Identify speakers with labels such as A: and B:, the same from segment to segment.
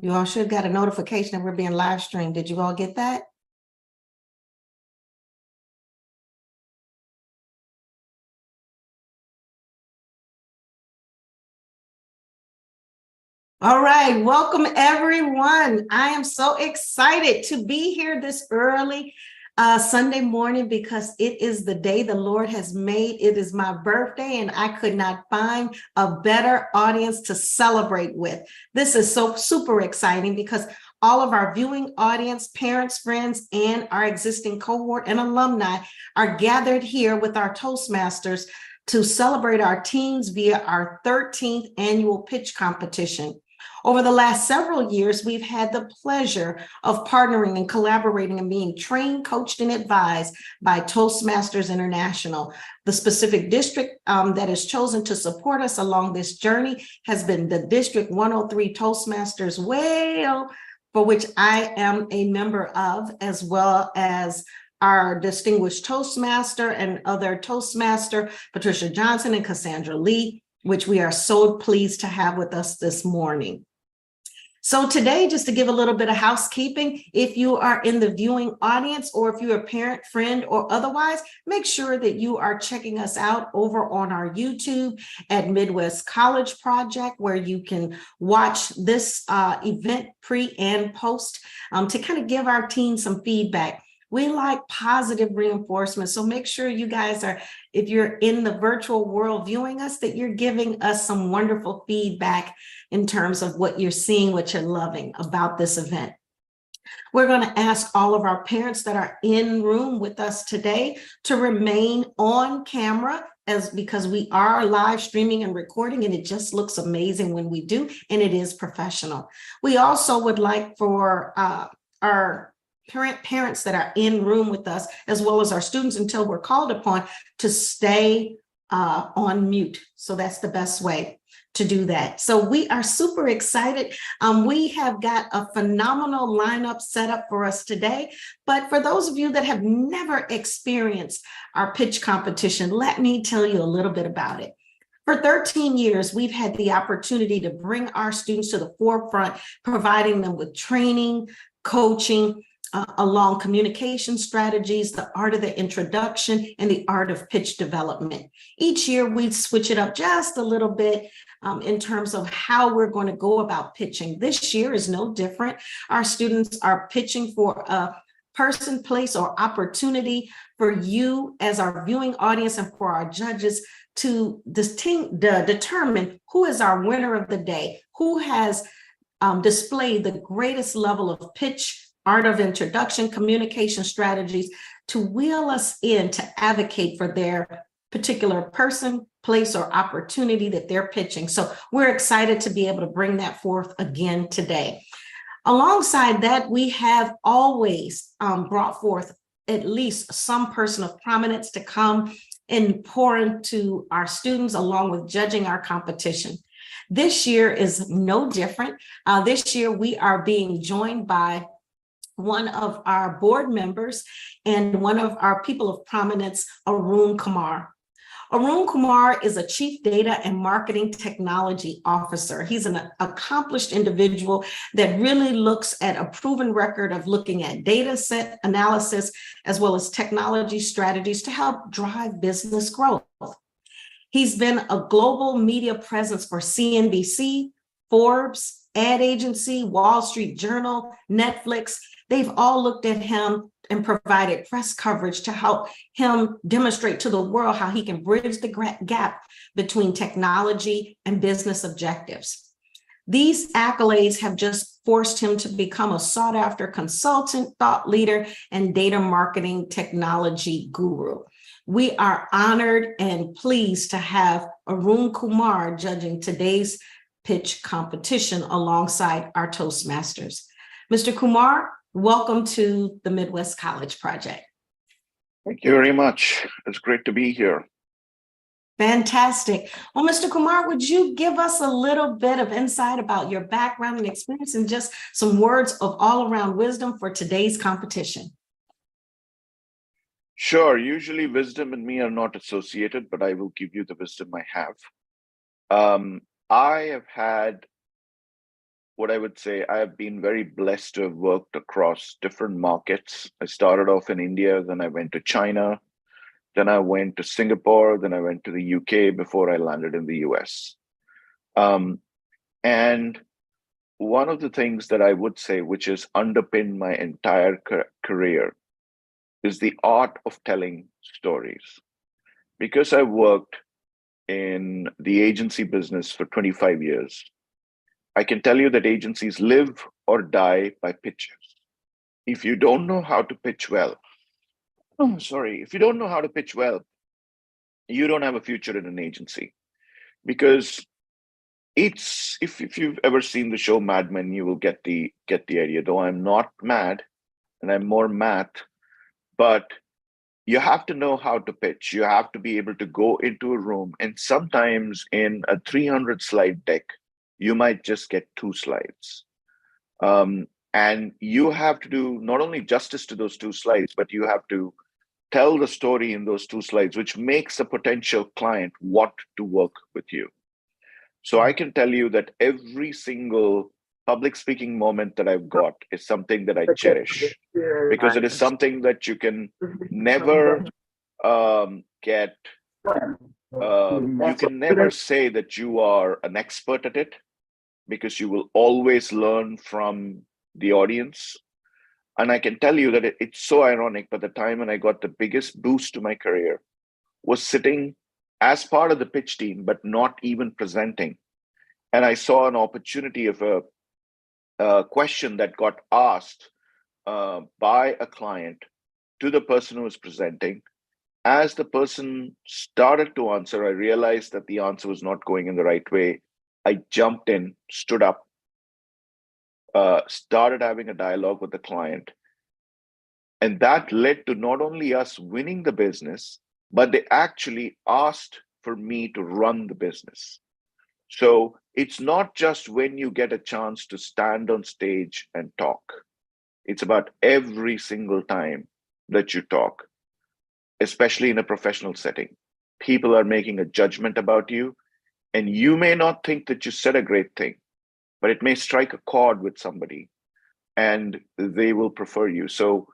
A: You all should have got a notification that we're being live streamed. Did you all get that? All right, welcome everyone. I am so excited to be here this early Sunday morning because it is the day the Lord has made. It is my birthday and I could not find a better audience to celebrate with. This is so super exciting because all of our viewing audience, parents, friends, and our existing cohort and alumni are gathered here with our Toastmasters to celebrate our teams via our 13th annual pitch competition. Over the last several years, we've had the pleasure of partnering and collaborating and being trained, coached, and advised by Toastmasters International. The specific district that is chosen to support us along this journey has been the District 103 Toastmasters Whale, for which I am a member of, as well as our distinguished Toastmaster and other Toastmaster, Patricia Johnson and Cassandra Lee, which we are so pleased to have with us this morning. So today, just to give a little bit of housekeeping, if you are in the viewing audience or if you're a parent, friend, or otherwise, make sure that you are checking us out over on our YouTube at Midwest College Project, where you can watch this event pre and post to kind of give our team some feedback. We like positive reinforcement. So make sure you guys are, if you're in the virtual world viewing us, that you're giving us some wonderful feedback in terms of what you're seeing, what you're loving about this event. We're going to ask all of our parents that are in room with us today to remain on camera because we are live streaming and recording, and it just looks amazing when we do, and it is professional. We also would like for our parents that are in room with us, as well as our students until we're called upon, to stay on mute. So that's the best way to do that. So we are super excited. We have got a phenomenal lineup set up for us today. But for those of you that have never experienced our pitch competition, let me tell you a little bit about it. For 13 years, we've had the opportunity to bring our students to the forefront, providing them with training, coaching, along communication strategies, the art of the introduction, and the art of pitch development. Each year, we switch it up just a little bit in terms of how we're going to go about pitching. This year is no different. Our students are pitching for a person, place, or opportunity for you as our viewing audience and for our judges to determine who is our winner of the day, who has displayed the greatest level of pitch, art of introduction, communication strategies to wheel us in to advocate for their particular person, place, or opportunity that they're pitching. So we're excited to be able to bring that forth again today. Alongside that, we have always brought forth at least some person of prominence to come and pour into our students along with judging our competition. This year is no different. This year we are being joined by one of our board members and one of our people of prominence, Arun Kumar. Arun Kumar is a Chief Data and Marketing Technology Officer. He's an accomplished individual that really looks at a proven record of looking at data set analysis as well as technology strategies to help drive business growth. He's been a global media presence for CNBC, Forbes, Ad Agency, Wall Street Journal, Netflix. They've all looked at him and provided press coverage to help him demonstrate to the world how he can bridge the gap between technology and business objectives. These accolades have just forced him to become a sought-after consultant, thought leader, and data marketing technology guru. We are honored and pleased to have Arun Kumar judging today's pitch competition alongside our Toastmasters. Mr. Kumar, welcome to the Midwest College Project.
B: Thank you very much. It's great to be here.
A: Fantastic. Well, Mr. Kumar, would you give us a little bit of insight about your background and experience and just some words of all-around wisdom for today's competition?
B: Sure. Usually wisdom and me are not associated, but I will give you the wisdom I have. I have had what I would say, I have been very blessed to have worked across different markets. I started off in India, then I went to China, then I went to Singapore, then I went to the UK before I landed in the US. Um, and one of the things that I would say, which has underpinned my entire career, is the art of telling stories. Because I worked in the agency business for 25 years, I can tell you that agencies live or die by pitches. If you don't know how to pitch well, if you don't know how to pitch well, you don't have a future in an agency. Because it's if you've ever seen the show Mad Men, you will get the idea. Though I'm not mad and I'm more math, but you have to know how to pitch. You have to be able to go into a room, and sometimes in a 300 slide deck, you might just get 2 slides. And you have to do not only justice to those 2 slides, but you have to tell the story in those 2 slides, which makes a potential client want to work with you. So I can tell you that every single public speaking moment that I've got is something that I cherish, because it is something that you can never get. You can never say that you are an expert at it, because you will always learn from the audience. And I can tell you that it's so ironic, but the time when I got the biggest boost to my career was sitting as part of the pitch team, but not even presenting. And I saw an opportunity of a question that got asked by a client to the person who was presenting. As the person started to answer, I realized that the answer was not going in the right way. I jumped in, stood up, started having a dialogue with the client. And that led to not only us winning the business, but they actually asked for me to run the business. So it's not just when you get a chance to stand on stage and talk. It's about every single time that you talk, especially in a professional setting. People are making a judgment about you, and you may not think that you said a great thing, but it may strike a chord with somebody and they will prefer you. So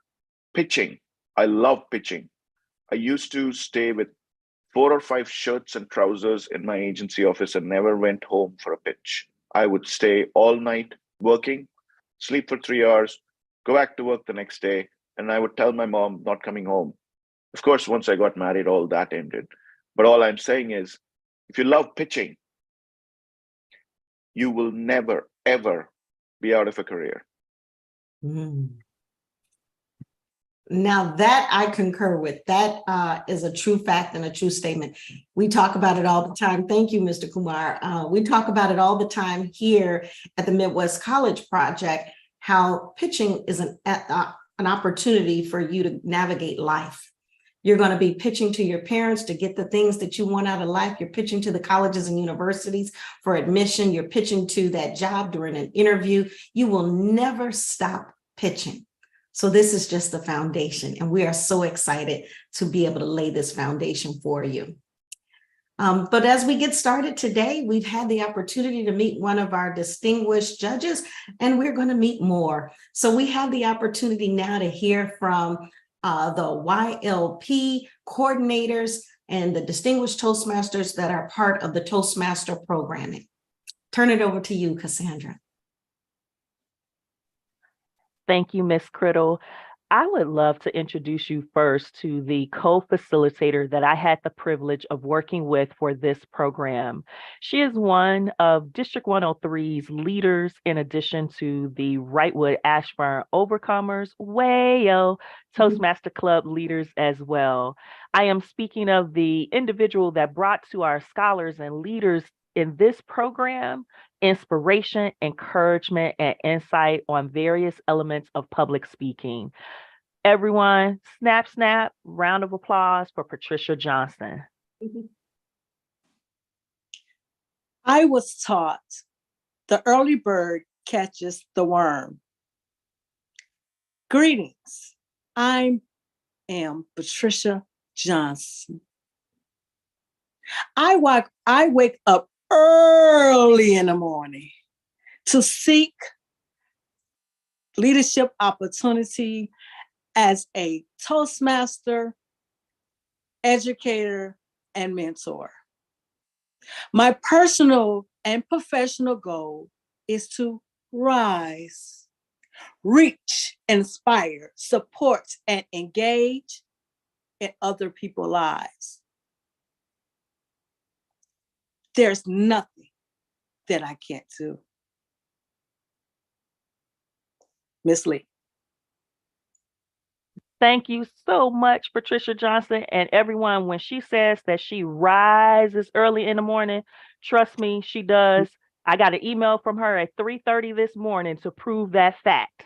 B: pitching, I love pitching. I used to stay with 4 or 5 shirts and trousers in my agency office and never went home for a pitch. I would stay all night working, sleep for 3 hours, go back to work the next day, and I would tell my mom not coming home. Of course, once I got married, all that ended. But all I'm saying is, if you love pitching, you will never, ever be out of a career.
A: Mm. Now that I concur with, that is a true fact and a true statement. We talk about it all the time. Thank you, Mr. Kumar. We talk about it all the time here at the Midwest College Project, how pitching is an opportunity for you to navigate life. You're going to be pitching to your parents to get the things that you want out of life. You're pitching to the colleges and universities for admission. You're pitching to that job during an interview. You will never stop pitching. So this is just the foundation, and we are so excited to be able to lay this foundation for you. But as we get started today, we've had the opportunity to meet one of our distinguished judges, and we're going to meet more. So we have the opportunity now to hear from the YLP coordinators and the distinguished Toastmasters that are part of the Toastmaster programming. Turn it over to you, Cassandra.
C: Thank you, Ms. Criddle. I would love to introduce you first to the co-facilitator that I had the privilege of working with for this program. She is one of District 103's leaders, in addition to the Wrightwood Ashburn Overcomers, Toastmaster Club leaders as well. I am speaking of the individual that brought to our scholars and leaders in this program inspiration, encouragement, and insight on various elements of public speaking. Everyone, snap, snap, round of applause for Patricia Johnson.
D: I was taught the early bird catches the worm. Greetings, I am Patricia Johnson. I wake up early in the morning to seek leadership opportunity as a Toastmaster, educator, and mentor. My personal and professional goal is to rise, reach, inspire, support, and engage in other people's lives. There's nothing that I can't do. Miss Lee.
C: Thank you so much, Patricia Johnson. And everyone, when she says that she rises early in the morning, trust me, she does. I got an email from her at 3:30 this morning to prove that fact.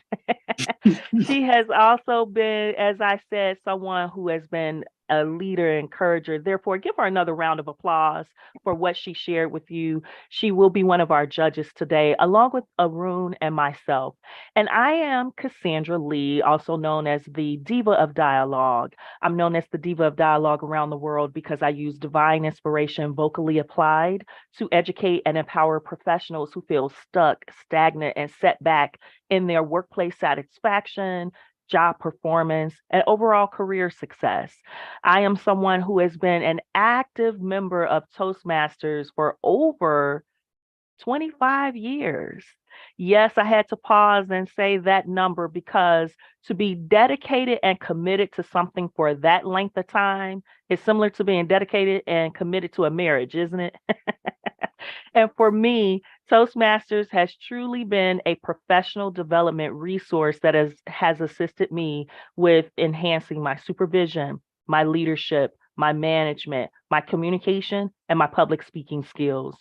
C: She has also been, as I said, someone who has been a leader, encourager. Therefore, give her another round of applause for what she shared with you. She will be one of our judges today, along with Arun and myself. And I am Cassandra Lee, also known as the Diva of Dialogue. I'm known as the Diva of Dialogue around the world because I use divine inspiration vocally applied to educate and empower professionals who feel stuck, stagnant, and set back in their workplace satisfaction, job performance, and overall career success. I am someone who has been an active member of Toastmasters for over 25 years. Yes, I had to pause and say that number because to be dedicated and committed to something for that length of time is similar to being dedicated and committed to a marriage, isn't it? And for me, Toastmasters has truly been a professional development resource that has assisted me with enhancing my supervision, my leadership, my management, my communication, and my public speaking skills.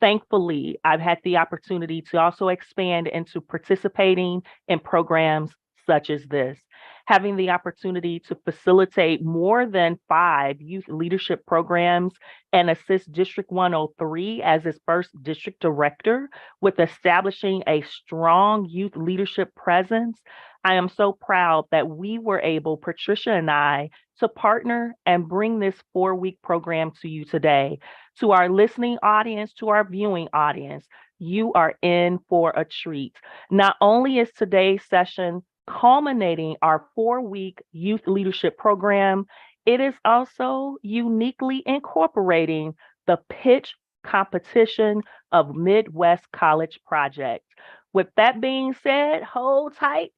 C: Thankfully, I've had the opportunity to also expand into participating in programs such as this. Having the opportunity to facilitate more than 5 youth leadership programs and assist District 103 as its first district director with establishing a strong youth leadership presence. I am so proud that we were able, Patricia and I, to partner and bring this 4-week program to you today. To our listening audience, to our viewing audience, you are in for a treat. Not only is today's session culminating our 4-week youth leadership program, it is also uniquely incorporating the pitch competition of Midwest College Project. With that being said, hold tight,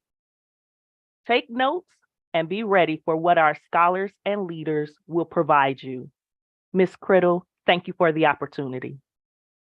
C: take notes, and be ready for what our scholars and leaders will provide you. Ms. Criddle, thank you for the opportunity.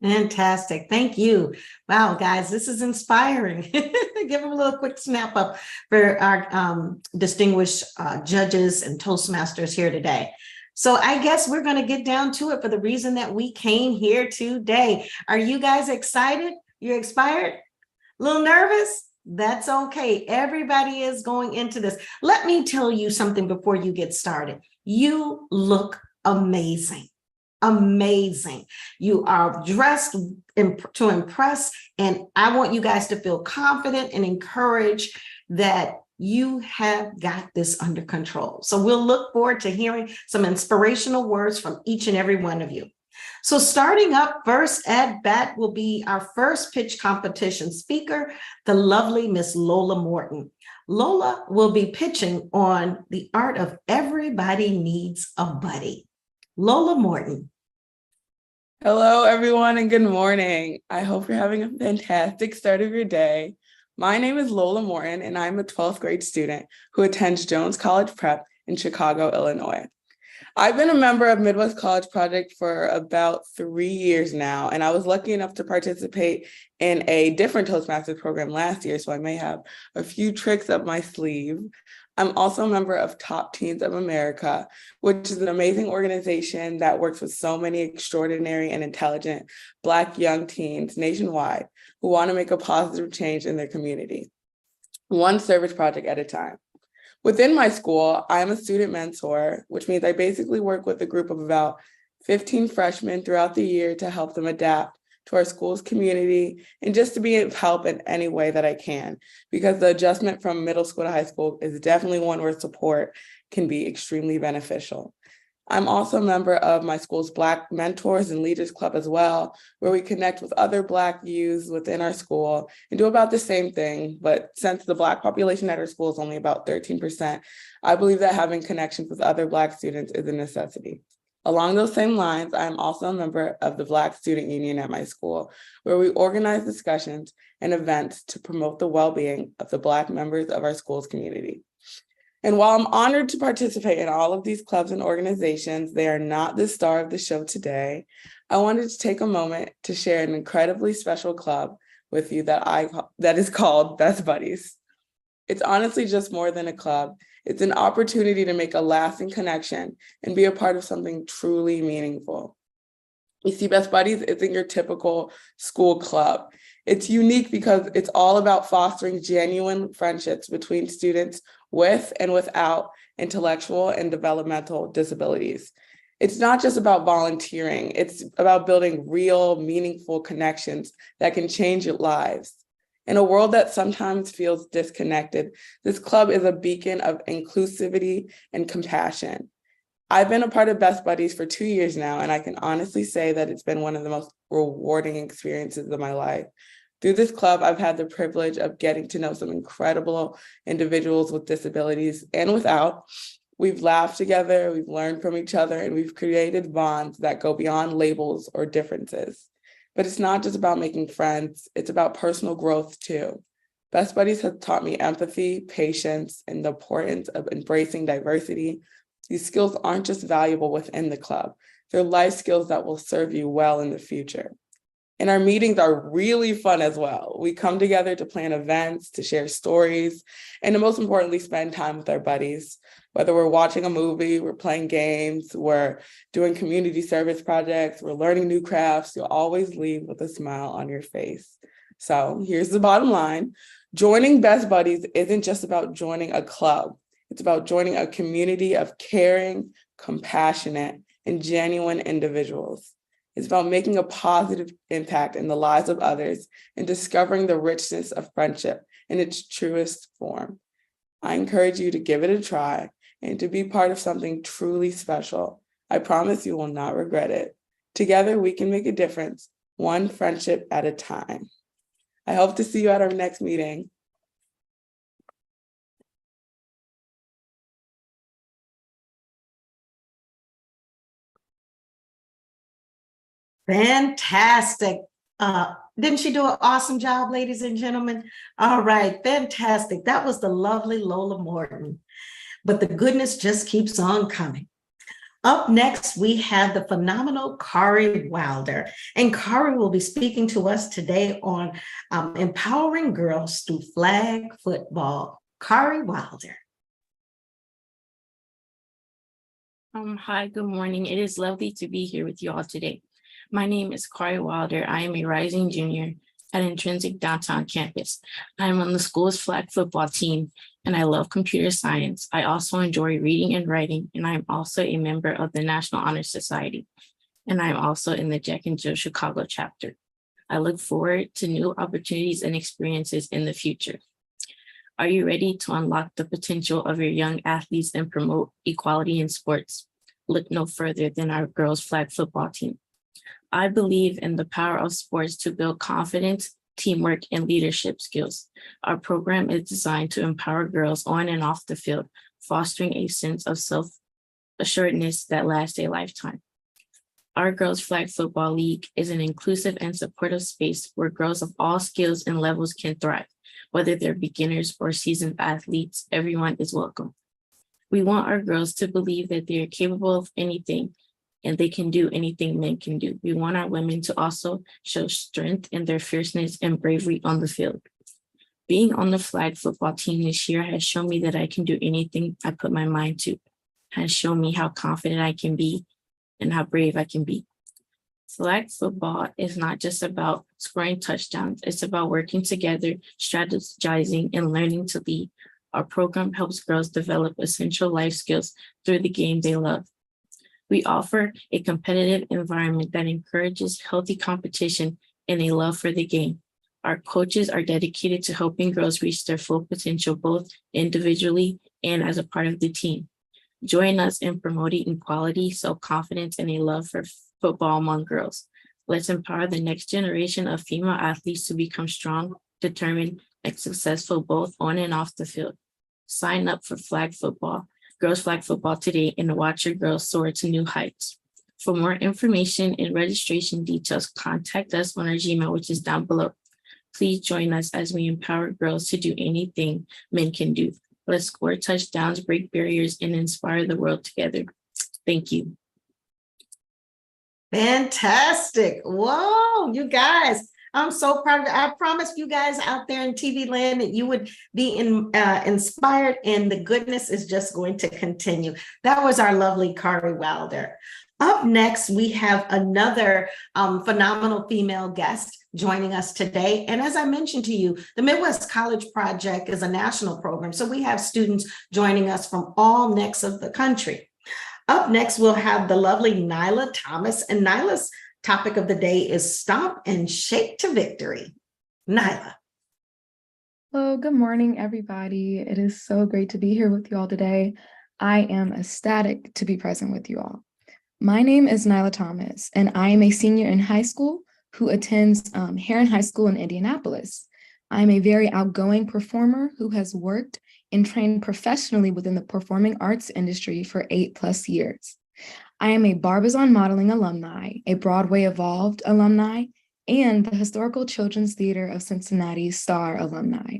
A: Fantastic. Thank you. Wow, guys, this is inspiring. Give them a little quick snap up for our distinguished judges and Toastmasters here today. So I guess we're going to get down to it for the reason that we came here today. Are you guys excited? You're inspired? A little nervous? That's okay. Everybody is going into this. Let me tell you something before you get started. You look amazing. Amazing. You are dressed to impress, and I want you guys to feel confident and encouraged that you have got this under control. So we'll look forward to hearing some inspirational words from each and every one of you. So starting up first at bat will be our first pitch competition speaker, the lovely Miss Lola Morton. Lola will be pitching on the art of everybody needs a buddy. Lola Morton.
E: Hello, everyone, and good morning. I hope you're having a fantastic start of your day. My name is Lola Morton, and I'm a 12th grade student who attends Jones College Prep in Chicago, Illinois. I've been a member of Midwest College Project for about 3 years now, and I was lucky enough to participate in a different Toastmasters program last year, so I may have a few tricks up my sleeve. I'm also a member of Top Teens of America, which is an amazing organization that works with so many extraordinary and intelligent Black young teens nationwide who want to make a positive change in their community, one service project at a time. Within my school, I am a student mentor, which means I basically work with a group of about 15 freshmen throughout the year to help them adapt to our school's community and just to be of help in any way that I can, because the adjustment from middle school to high school is definitely one where support can be extremely beneficial. I'm also a member of my school's Black Mentors and Leaders Club as well, where we connect with other Black youths within our school and do about the same thing. But since the Black population at our school is only about 13%, I believe that having connections with other Black students is a necessity. Along those same lines, I'm also a member of the Black Student Union at my school, where we organize discussions and events to promote the well-being of the Black members of our school's community. And while I'm honored to participate in all of these clubs and organizations, they are not the star of the show today. I wanted to take a moment to share an incredibly special club with you that is called Best Buddies. It's honestly just more than a club. It's an opportunity to make a lasting connection and be a part of something truly meaningful. You see, Best Buddies isn't your typical school club. It's unique because it's all about fostering genuine friendships between students with and without intellectual and developmental disabilities. It's not just about volunteering, it's about building real, meaningful connections that can change lives. In a world that sometimes feels disconnected, this club is a beacon of inclusivity and compassion. I've been a part of Best Buddies for 2 years now, and I can honestly say that it's been one of the most rewarding experiences of my life. Through this club, I've had the privilege of getting to know some incredible individuals with disabilities and without. We've laughed together, we've learned from each other, and we've created bonds that go beyond labels or differences. But it's not just about making friends, it's about personal growth too. Best Buddies has taught me empathy, patience, and the importance of embracing diversity. These skills aren't just valuable within the club, they're life skills that will serve you well in the future. And our meetings are really fun as well. We come together to plan events, to share stories, and to most importantly, spend time with our buddies. Whether we're watching a movie, we're playing games, we're doing community service projects, we're learning new crafts, you'll always leave with a smile on your face. So here's the bottom line. Joining Best Buddies isn't just about joining a club. It's about joining a community of caring, compassionate, and genuine individuals. It's about making a positive impact in the lives of others and discovering the richness of friendship in its truest form. I encourage you to give it a try and to be part of something truly special. I promise you will not regret it. Together, we can make a difference, one friendship at a time. I hope to see you at our next meeting.
A: Fantastic. Didn't she do an awesome job, ladies and gentlemen? All right, fantastic. That was the lovely Lola Morton. But the goodness just keeps on coming. Up next, we have the phenomenal Kari Wilder. And Kari will be speaking to us today on empowering girls through flag football. Kari Wilder.
F: Hi, good morning. It is lovely to be here with you all today. My name is Kari Wilder. I am a rising junior at Intrinsic Downtown Campus. I am on the school's flag football team, and I love computer science. I also enjoy reading and writing, and I am also a member of the National Honor Society, and I am also in the Jack and Jill Chicago chapter. I look forward to new opportunities and experiences in the future. Are you ready to unlock the potential of your young athletes and promote equality in sports? Look no further than our girls' flag football team. I believe in the power of sports to build confidence, teamwork, and leadership skills. Our program is designed to empower girls on and off the field, fostering a sense of self-assuredness that lasts a lifetime. Our Girls Flag Football League is an inclusive and supportive space where girls of all skills and levels can thrive. Whether they're beginners or seasoned athletes, everyone is welcome. We want our girls to believe that they are capable of anything and they can do anything men can do. We want our women to also show strength in their fierceness and bravery on the field. Being on the flag football team this year has shown me that I can do anything I put my mind to, has shown me how confident I can be and how brave I can be. Flag football is not just about scoring touchdowns, it's about working together, strategizing, and learning to lead. Our program helps girls develop essential life skills through the game they love. We offer a competitive environment that encourages healthy competition and a love for the game. Our coaches are dedicated to helping girls reach their full potential, both individually and as a part of the team. Join us in promoting equality, self-confidence, and a love for football among girls. Let's empower the next generation of female athletes to become strong, determined, and successful both on and off the field. Sign up for girls flag football today, and watch your girls soar to new heights. For more information and registration details, contact us on our Gmail, which is down below. Please join us as we empower girls to do anything men can do. Let's score touchdowns, break barriers, and inspire the world together. Thank you.
A: Fantastic. Whoa, you guys. I'm so proud of you. I promised you guys out there in TV land that you would be inspired, and the goodness is just going to continue. That was our lovely Kari Wilder. Up next, we have another phenomenal female guest joining us today. And as I mentioned to you, the Midwest College Project is a national program. So we have students joining us from all necks of the country. Up next, we'll have the lovely Nyla Thomas, and Nyla's topic of the day is Stomp and Shake to Victory. Nyla.
G: Hello, good morning, everybody. It is so great to be here with you all today. I am ecstatic to be present with you all. My name is Nyla Thomas, and I am a senior in high school who attends Heron High School in Indianapolis. I'm a very outgoing performer who has worked and trained professionally within the performing arts industry for 8+ years. I am a Barbizon Modeling alumni, a Broadway Evolved alumni, and the Historical Children's Theater of Cincinnati STAR alumni.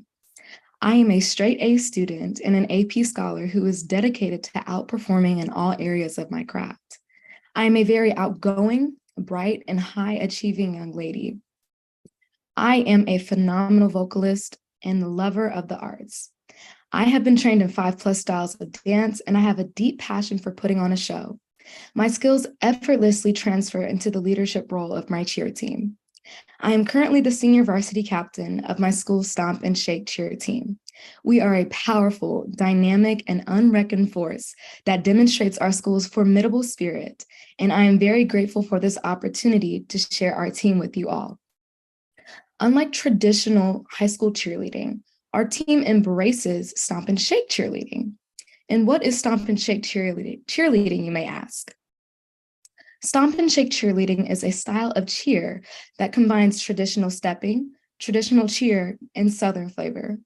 G: I am a straight A student and an AP scholar who is dedicated to outperforming in all areas of my craft. I am a very outgoing, bright, and high-achieving young lady. I am a phenomenal vocalist and the lover of the arts. I have been trained in 5+ styles of dance, and I have a deep passion for putting on a show. My skills effortlessly transfer into the leadership role of my cheer team. I am currently the senior varsity captain of my school's Stomp and Shake cheer team. We are a powerful, dynamic, and unreckoned force that demonstrates our school's formidable spirit, and I am very grateful for this opportunity to share our team with you all. Unlike traditional high school cheerleading, our team embraces Stomp and Shake cheerleading. And what is Stomp and Shake cheerleading, you may ask? Stomp and Shake cheerleading is a style of cheer that combines traditional stepping, traditional cheer, and Southern flavor.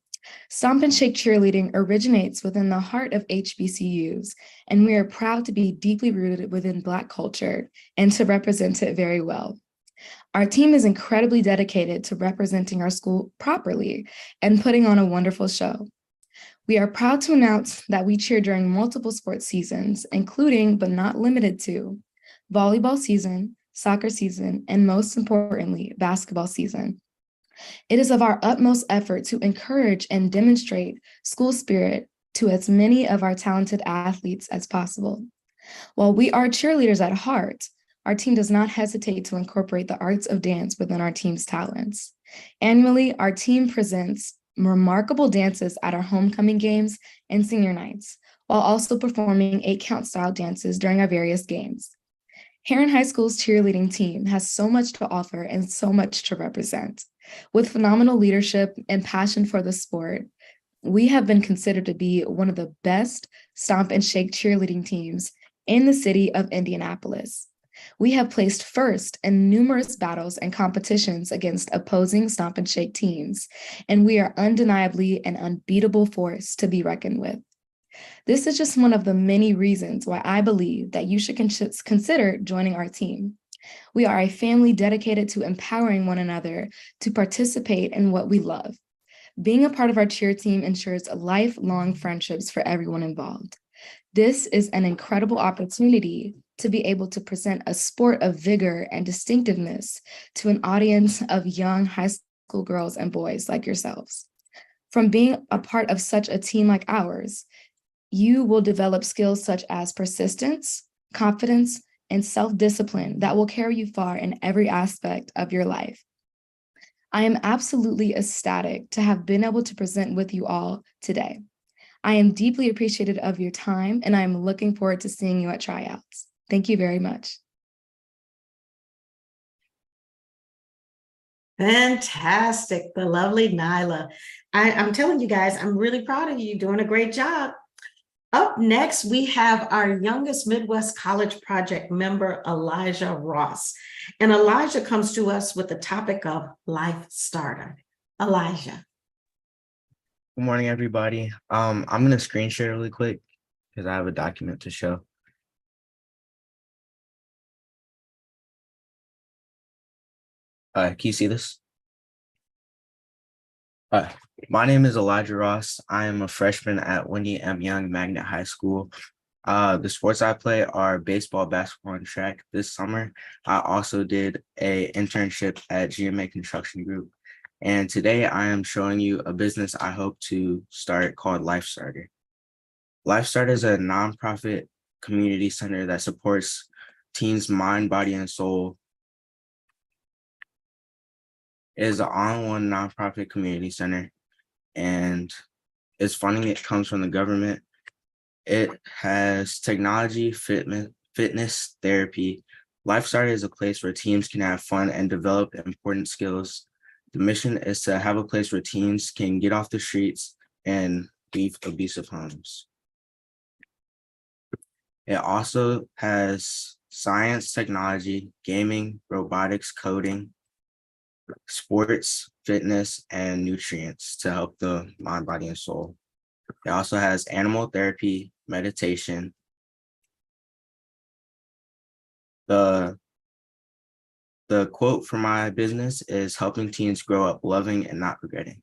G: Stomp and Shake cheerleading originates within the heart of HBCUs, and we are proud to be deeply rooted within Black culture and to represent it very well. Our team is incredibly dedicated to representing our school properly and putting on a wonderful show. We are proud to announce that we cheer during multiple sports seasons, including but not limited to volleyball season, soccer season, and most importantly, basketball season. It is of our utmost effort to encourage and demonstrate school spirit to as many of our talented athletes as possible. While we are cheerleaders at heart, our team does not hesitate to incorporate the arts of dance within our team's talents. Annually, our team presents remarkable dances at our homecoming games and senior nights, while also performing 8-count style dances during our various games. Heron High School's cheerleading team has so much to offer and so much to represent. With phenomenal leadership and passion for the sport, we have been considered to be one of the best Stomp and Shake cheerleading teams in the city of Indianapolis. We have placed first in numerous battles and competitions against opposing Stomp and Shake teams, and we are undeniably an unbeatable force to be reckoned with. This is just one of the many reasons why I believe that you should consider joining our team. We are a family dedicated to empowering one another to participate in what we love. Being a part of our cheer team ensures lifelong friendships for everyone involved. This is an incredible opportunity to be able to present a sport of vigor and distinctiveness to an audience of young high school girls and boys like yourselves. From being a part of such a team like ours, you will develop skills such as persistence, confidence, and self-discipline that will carry you far in every aspect of your life. I am absolutely ecstatic to have been able to present with you all today. I am deeply appreciative of your time, and I am looking forward to seeing you at tryouts. Thank you very much.
A: Fantastic, the lovely Nyla. I'm telling you guys, I'm really proud of you. You're doing a great job. Up next, we have our youngest Midwest College Project member, Elijah Ross. And Elijah comes to us with the topic of Life Starter. Elijah.
H: Good morning, everybody. I'm going to screen share really quick because I have a document to show. Can you see this? My name is Elijah Ross. I am a freshman at Wendy M. Young Magnet High School. The sports I play are baseball, basketball, and track. This summer, I also did an internship at GMA Construction Group. And today I am showing you a business I hope to start called Life Starter. Life Starter is a nonprofit community center that supports teens' mind, body, and soul. It is an all-in-one nonprofit community center, and its funding it comes from the government. It has technology, fitness, therapy. Life Starter is a place where teens can have fun and develop important skills. The mission is to have a place where teens can get off the streets and leave abusive homes. It also has science, technology, gaming, robotics, coding, sports, fitness, and nutrients to help the mind, body, and soul. It also has animal therapy, meditation. The quote for my business is helping teens grow up loving and not regretting.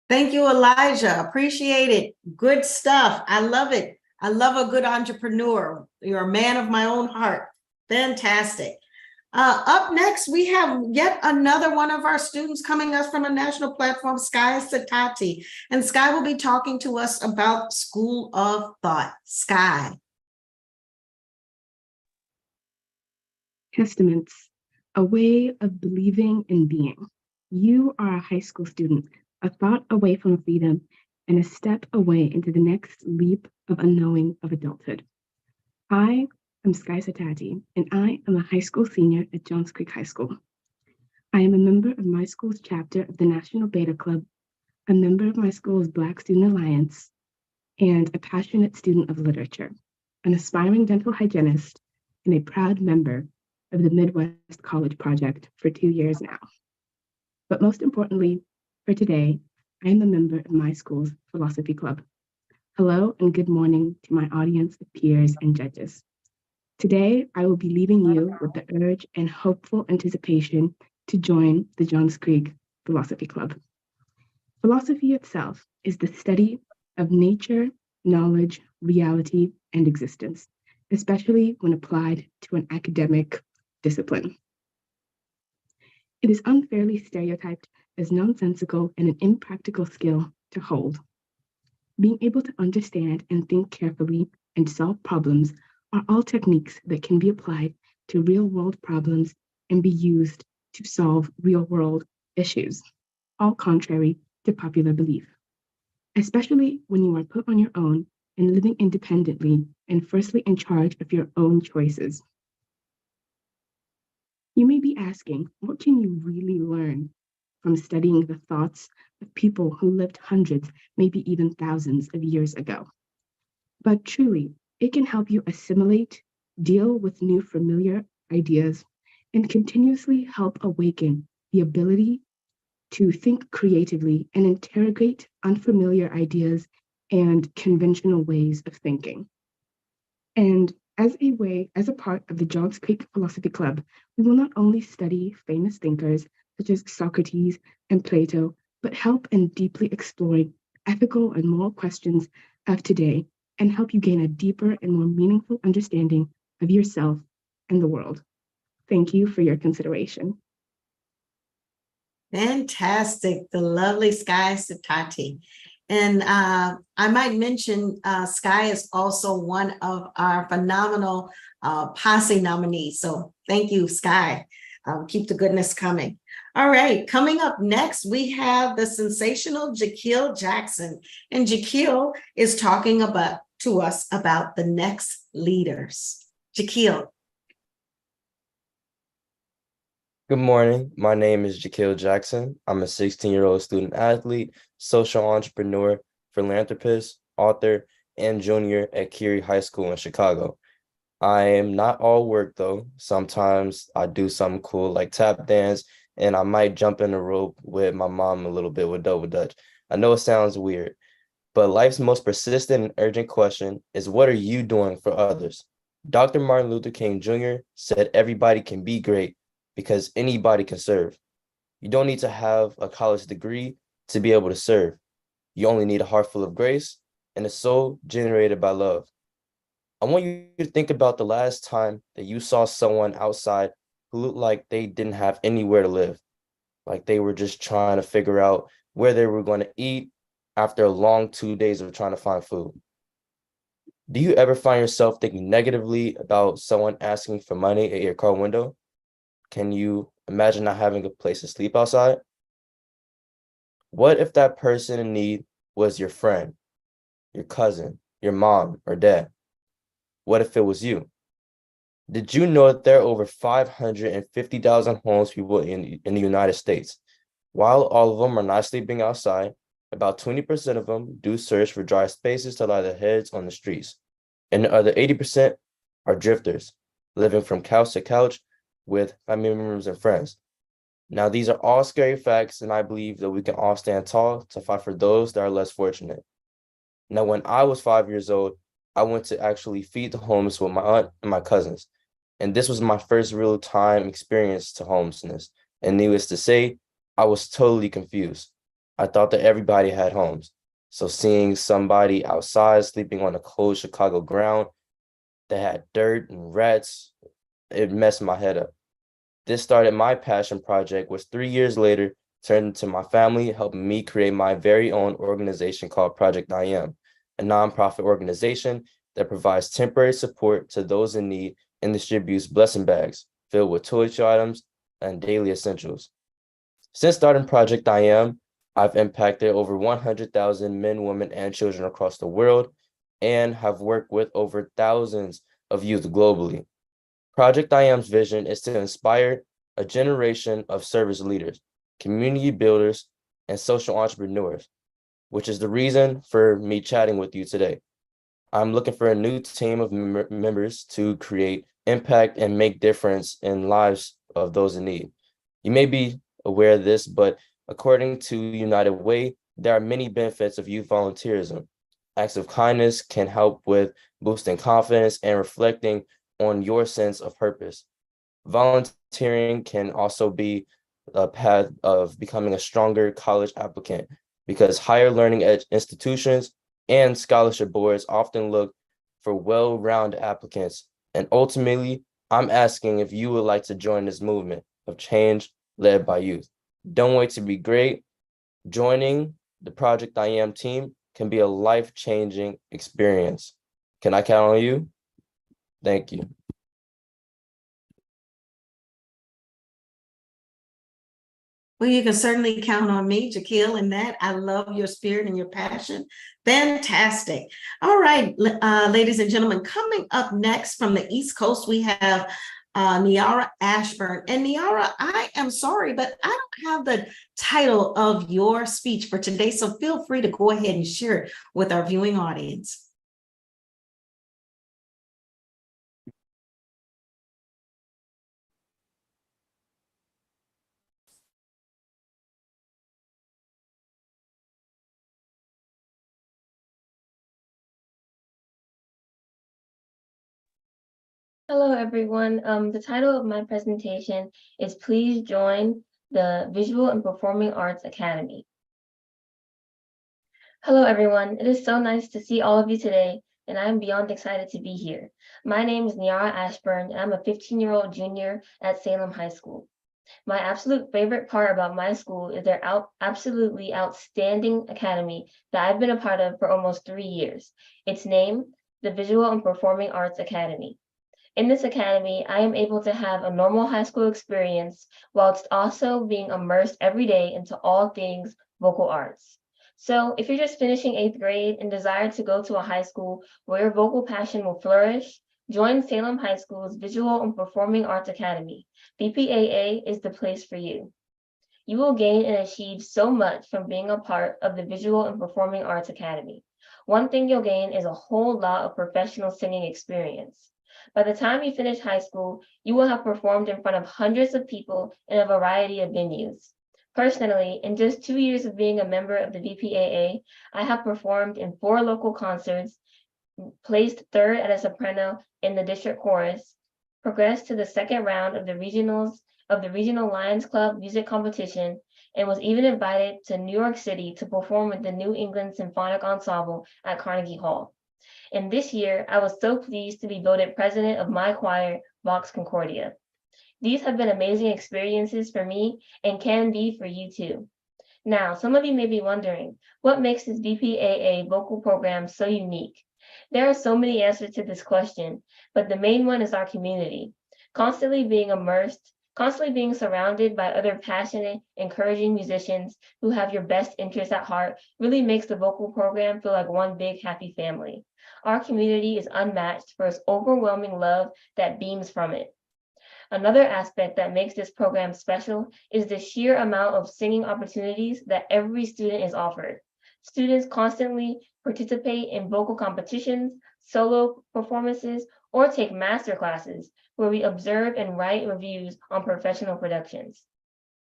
A: Thank you, Elijah. Appreciate it. Good stuff. I love it. I love a good entrepreneur. You're a man of my own heart. Fantastic. Up next, we have yet another one of our students coming us from a national platform, Sky Satati. And Sky will be talking to us about School of Thought. Sky.
I: Testaments, a way of believing and being. You are a high school student, a thought away from freedom, and a step away into the next leap of unknowing of adulthood. I am Sky Satati, and I am a high school senior at Johns Creek High School. I am a member of my school's chapter of the National Beta Club, a member of my school's Black Student Alliance, and a passionate student of literature, an aspiring dental hygienist, and a proud member of the Midwest College Project for 2 years now. But most importantly, for today, I am a member of my school's philosophy club. Hello and good morning to my audience of peers and judges. Today, I will be leaving you with the urge and hopeful anticipation to join the Johns Creek Philosophy Club. Philosophy itself is the study of nature, knowledge, reality, and existence, especially when applied to an academic discipline. It is unfairly stereotyped as nonsensical and an impractical skill to hold. Being able to understand and think carefully and solve problems are all techniques that can be applied to real-world problems and be used to solve real-world issues, all contrary to popular belief, especially when you are put on your own and living independently and firstly in charge of your own choices. You may be asking, what can you really learn from studying the thoughts of people who lived hundreds, maybe even thousands of years ago? But truly, it can help you assimilate, deal with new familiar ideas, and continuously help awaken the ability to think creatively and interrogate unfamiliar ideas and conventional ways of thinking. And as a part of the Johns Creek Philosophy Club, we will not only study famous thinkers such as Socrates and Plato, but help in deeply exploring ethical and moral questions of today and help you gain a deeper and more meaningful understanding of yourself and the world. Thank you for your consideration.
A: Fantastic, the lovely Sky Satati. And I might mention Sky is also one of our phenomenal posse nominees. So thank you, Sky. Keep the goodness coming. All right, coming up next, we have the sensational Jaquil Jackson. And Jaquil is talking to us about the next leaders. Jaquil.
J: Good morning. My name is Jaquil Jackson. I'm a 16-year-old student athlete, social entrepreneur, philanthropist, author, and junior at Curie High School in Chicago. I am not all work though. Sometimes I do something cool like tap dance, and I might jump in the rope with my mom a little bit with double dutch. I know it sounds weird, but life's most persistent and urgent question is, what are you doing for others? Dr. Martin Luther King Jr. said everybody can be great because anybody can serve. You don't need to have a college degree to be able to serve. You only need a heart full of grace and a soul generated by love. I want you to think about the last time that you saw someone outside who looked like they didn't have anywhere to live, like they were just trying to figure out where they were going to eat after a long 2 days of trying to find food. Do you ever find yourself thinking negatively about someone asking for money at your car window? Can you imagine not having a place to sleep outside? What if that person in need was your friend, your cousin, your mom, or dad? What if it was you? Did you know that there are over 550,000 homeless people in the United States? While all of them are not sleeping outside, about 20% of them do search for dry spaces to lie their heads on the streets. And the other 80% are drifters, living from couch to couch with family members and friends. Now, these are all scary facts, and I believe that we can all stand tall to fight for those that are less fortunate. Now, when I was 5 years old, I went to actually feed the homeless with my aunt and my cousins. And this was my first real time experience to homelessness. And needless to say, I was totally confused. I thought that everybody had homes. So seeing somebody outside sleeping on a cold Chicago ground that had dirt and rats, it messed my head up. This started my passion project, which 3 years later turned into my family, helping me create my very own organization called Project I Am, a nonprofit organization that provides temporary support to those in need and distributes blessing bags filled with toiletry items and daily essentials. Since starting Project I Am, I've impacted over 100,000 men, women, and children across the world and have worked with over thousands of youth globally. Project I Am's vision is to inspire a generation of service leaders, community builders, and social entrepreneurs, which is the reason for me chatting with you today. I'm looking for a new team of members to create impact and make difference in lives of those in need. You may be aware of this, but according to United Way, there are many benefits of youth volunteerism. Acts of kindness can help with boosting confidence and reflecting on your sense of purpose. Volunteering can also be a path of becoming a stronger college applicant because higher learning institutions and scholarship boards often look for well-rounded applicants. And ultimately, I'm asking if you would like to join this movement of change led by youth. Don't wait to be great. Joining the Project I Am team can be a life-changing experience. Can I count on you? Thank you.
A: Well, you can certainly count on me, Jaquil, in that. I love your spirit and your passion. Fantastic. All right, ladies and gentlemen, coming up next from the East Coast, we have Niara Ashburn. And Niara, I am sorry, but I don't have the title of your speech for today, so feel free to go ahead and share it with our viewing audience.
K: Hello, everyone. The title of my presentation is Please Join the Visual and Performing Arts Academy. Hello, everyone. It is so nice to see all of you today, and I am beyond excited to be here. My name is Niara Ashburn, and I'm a 15-year-old junior at Salem High School. My absolute favorite part about my school is their absolutely outstanding academy that I've been a part of for almost 3 years. Its name, the Visual and Performing Arts Academy. In this academy, I am able to have a normal high school experience whilst also being immersed every day into all things vocal arts. So if you're just finishing 8th grade and desire to go to a high school where your vocal passion will flourish, join Salem High School's Visual and Performing Arts Academy. VPAA is the place for you. You will gain and achieve so much from being a part of the Visual and Performing Arts Academy. One thing you'll gain is a whole lot of professional singing experience. By the time you finish high school, you will have performed in front of hundreds of people in a variety of venues. Personally, in just 2 years of being a member of the VPAA, I have performed in 4 local concerts, placed 3rd at a soprano in the district chorus, progressed to the 2nd round of the Regional Lions Club music competition, and was even invited to New York City to perform with the New England Symphonic Ensemble at Carnegie Hall. And this year, I was so pleased to be voted president of my choir, Vox Concordia. These have been amazing experiences for me and can be for you too. Now, some of you may be wondering, what makes this VPAA vocal program so unique? There are so many answers to this question, but the main one is our community. Constantly being surrounded by other passionate, encouraging musicians who have your best interests at heart really makes the vocal program feel like one big happy family. Our community is unmatched for its overwhelming love that beams from it. Another aspect that makes this program special is the sheer amount of singing opportunities that every student is offered. Students constantly participate in vocal competitions, solo performances, or take master classes where we observe and write reviews on professional productions.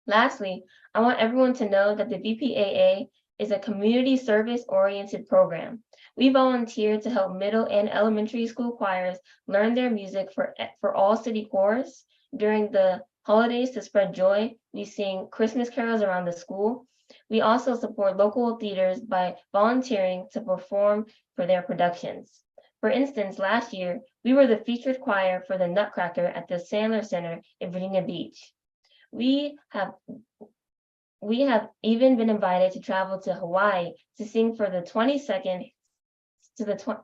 K: Lastly, I want everyone to know that the VPAA is a community service-oriented program. We volunteer to help middle and elementary school choirs learn their music for all city chorus. During the holidays to spread joy, we sing Christmas carols around the school. We also support local theaters by volunteering to perform for their productions. For instance, last year, we were the featured choir for the Nutcracker at the Sandler Center in Virginia Beach. We have even been invited to travel to Hawaii to sing for the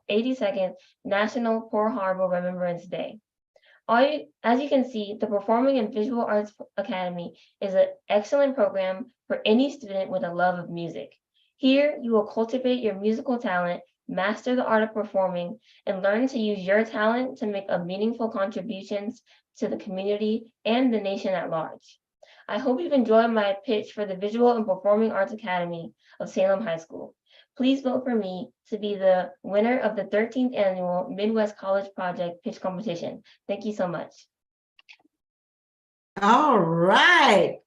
K: 82nd National Pearl Harbor Remembrance Day. As you can see, the Performing and Visual Arts Academy is an excellent program for any student with a love of music. Here, you will cultivate your musical talent, master the art of performing, and learn to use your talent to make a meaningful contributions to the community and the nation at large. I hope you've enjoyed my pitch for the Visual and Performing Arts Academy of Salem High School. Please vote for me to be the winner of the 13th Annual Midwest College Project Pitch Competition. Thank you so much.
A: All right.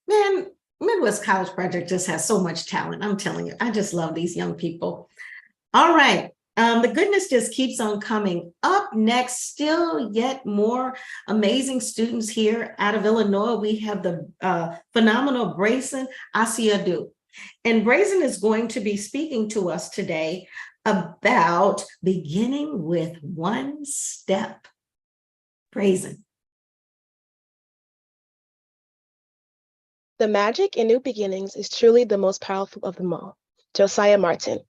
A: Man, Midwest College Project just has so much talent. I'm telling you, I just love these young people. All right. The goodness just keeps on coming. Up next, still yet more amazing students here out of Illinois. We have the phenomenal Brayson Asiadu. And Brazen is going to be speaking to us today about beginning with one step. Brazen.
L: The magic in new beginnings is truly the most powerful of them all. Josiah Martin.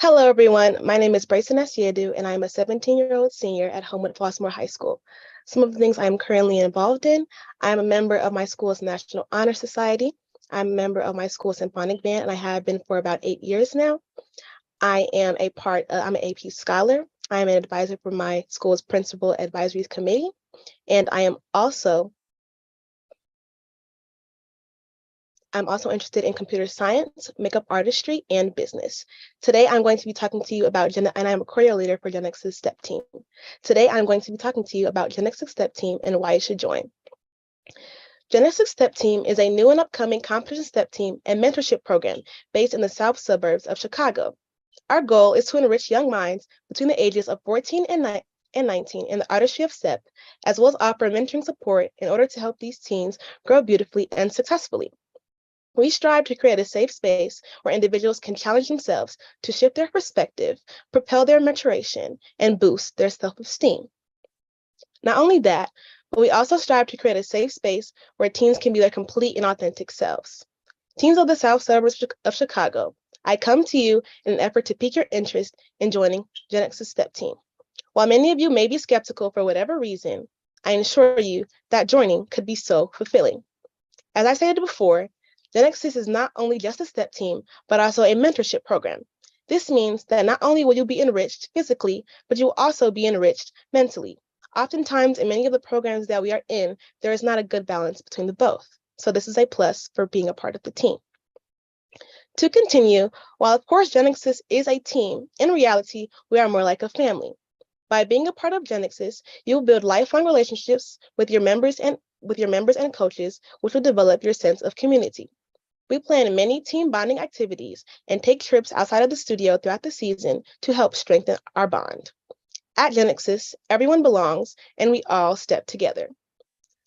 L: Hello, everyone. My name is Brayson Asiadu, and I'm a 17-year-old senior at Homewood Flossmoor High School. Some of the things I'm currently involved in, I'm a member of my school's National Honor Society. I'm a member of my school symphonic band, and I have been for about 8 years now. I'm an AP scholar. I'm an advisor for my school's principal advisory committee, and I'm also interested in computer science, makeup artistry, and business. Today, I'm going to be talking to you about, and I'm a choreographer leader for Gen X's STEP team. Today, I'm going to be talking to you about Gen X's STEP team and why you should join. Gen X's STEP team is a new and upcoming competition STEP team and mentorship program based in the south suburbs of Chicago. Our goal is to enrich young minds between the ages of 14 and 19 in the artistry of STEP, as well as offer mentoring support in order to help these teens grow beautifully and successfully. We strive to create a safe space where individuals can challenge themselves to shift their perspective, propel their maturation, and boost their self-esteem. Not only that, but we also strive to create a safe space where teens can be their complete and authentic selves. Teens of the south suburbs of Chicago, I come to you in an effort to pique your interest in joining Gen X's STEP team. While many of you may be skeptical for whatever reason, I assure you that joining could be so fulfilling. As I stated before, Genexus is not only just a STEP team, but also a mentorship program. This means that not only will you be enriched physically, but you will also be enriched mentally. Oftentimes, in many of the programs that we are in, there is not a good balance between the both. So this is a plus for being a part of the team. To continue, while of course Genexus is a team, in reality, we are more like a family. By being a part of Genexus, you'll build lifelong relationships with your members and coaches, which will develop your sense of community. We plan many team bonding activities and take trips outside of the studio throughout the season to help strengthen our bond. At Genexus, everyone belongs and we all step together.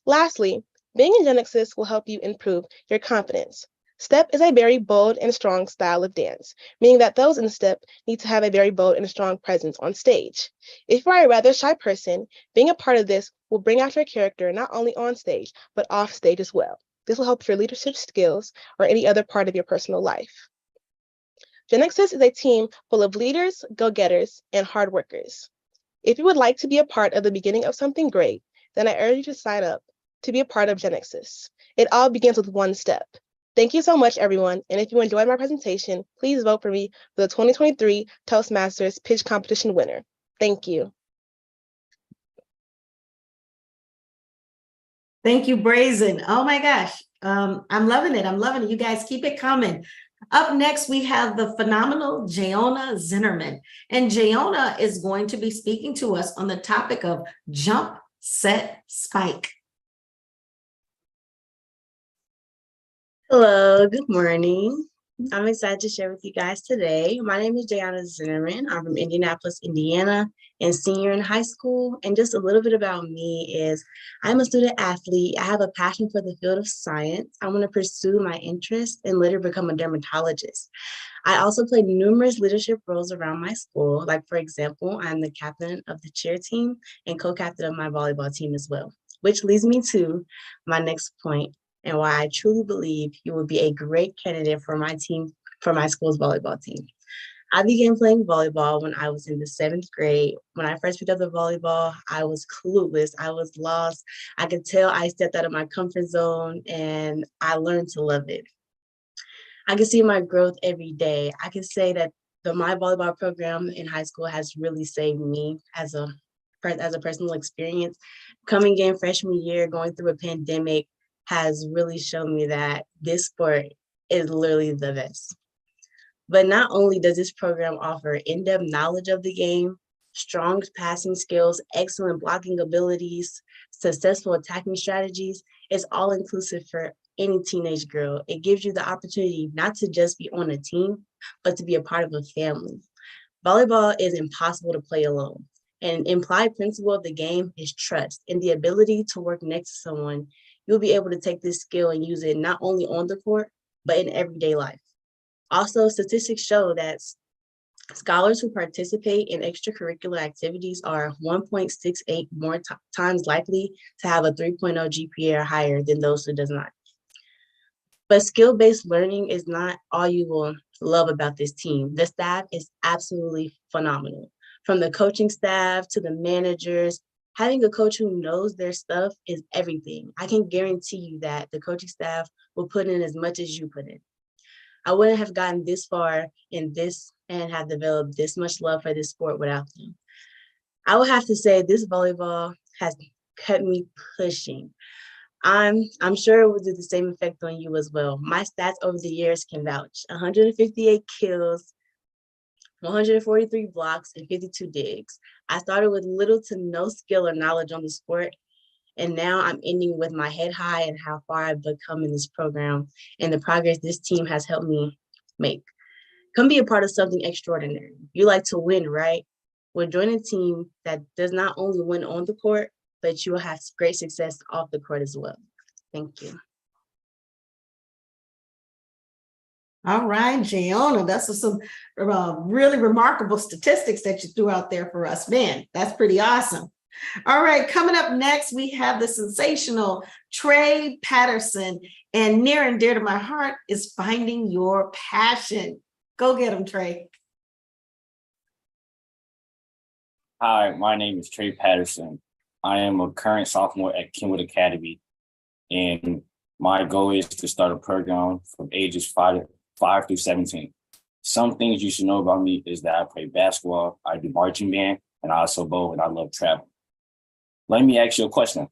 L: Lastly, being in Genexus will help you improve your confidence. Step is a very bold and strong style of dance, meaning that those in step need to have a very bold and strong presence on stage. If you are a rather shy person, being a part of this will bring out your character not only on stage, but off stage as well. This will help your leadership skills or any other part of your personal life. Genexus is a team full of leaders, go-getters, and hard workers. If you would like to be a part of the beginning of something great, then I urge you to sign up to be a part of Genexus. It all begins with one step. Thank you so much, everyone. And if you enjoyed my presentation, please vote for me for the 2023 Toastmasters Pitch Competition winner. Thank you.
A: Thank you, Brazen. Oh my gosh. I'm loving it. I'm loving it. You guys keep it coming. Up next, we have the phenomenal Jayona Zinnerman. And Jayona is going to be speaking to us on the topic of jump, set, spike.
M: Hello, good morning. I'm excited to share with you guys today. My name is Jayona Zinnerman. I'm from Indianapolis, Indiana, and senior in high school. And just a little bit about me is I'm a student athlete. I have a passion for the field of science. I want to pursue my interest and later become a dermatologist. I also play numerous leadership roles around my school. Like, for example, I'm the captain of the cheer team and co-captain of my volleyball team as well, which leads me to my next point, and why I truly believe you will be a great candidate for my team, for my school's volleyball team. I began playing volleyball when I was in the 7th grade. When I first picked up the volleyball, I was clueless. I was lost. I could tell I stepped out of my comfort zone and I learned to love it. I can see my growth every day. I can say that my volleyball program in high school has really saved me as a personal experience. Coming in freshman year, going through a pandemic, has really shown me that this sport is literally the best. But not only does this program offer in-depth knowledge of the game, strong passing skills, excellent blocking abilities, successful attacking strategies, it's all inclusive for any teenage girl. It gives you the opportunity not to just be on a team, but to be a part of a family. Volleyball is impossible to play alone. An implied principle of the game is trust and the ability to work next to someone. You'll be able to take this skill and use it not only on the court, but in everyday life. Also, statistics show that scholars who participate in extracurricular activities are 1.68 more times likely to have a 3.0 GPA or higher than those who does not. But skill-based learning is not all you will love about this team. The staff is absolutely phenomenal. From the coaching staff to the managers, having a coach who knows their stuff is everything. I can guarantee you that the coaching staff will put in as much as you put in. I wouldn't have gotten this far in this and have developed this much love for this sport without them. I would have to say this volleyball has kept me pushing. I'm sure it will do the same effect on you as well. My stats over the years can vouch. 158 kills, 143 blocks, and 52 digs. I started with little to no skill or knowledge on the sport, and now I'm ending with my head high and how far I've become in this program and the progress this team has helped me make. Come be a part of something extraordinary. You like to win, right? Well, join a team that does not only win on the court, but you will have great success off the court as well. Thank you.
A: All right, Jayona, that's some really remarkable statistics that you threw out there for us. Man, that's pretty awesome. All right, coming up next, we have the sensational Trey Patterson, and near and dear to my heart is Finding Your Passion. Go get him, Trey.
N: Hi, my name is Trey Patterson. I am a current sophomore at Kenwood Academy, and my goal is to start a program from ages 5 through 17. Some things you should know about me is that I play basketball, I do marching band, and I also bowl, and I love travel. Let me ask you a question.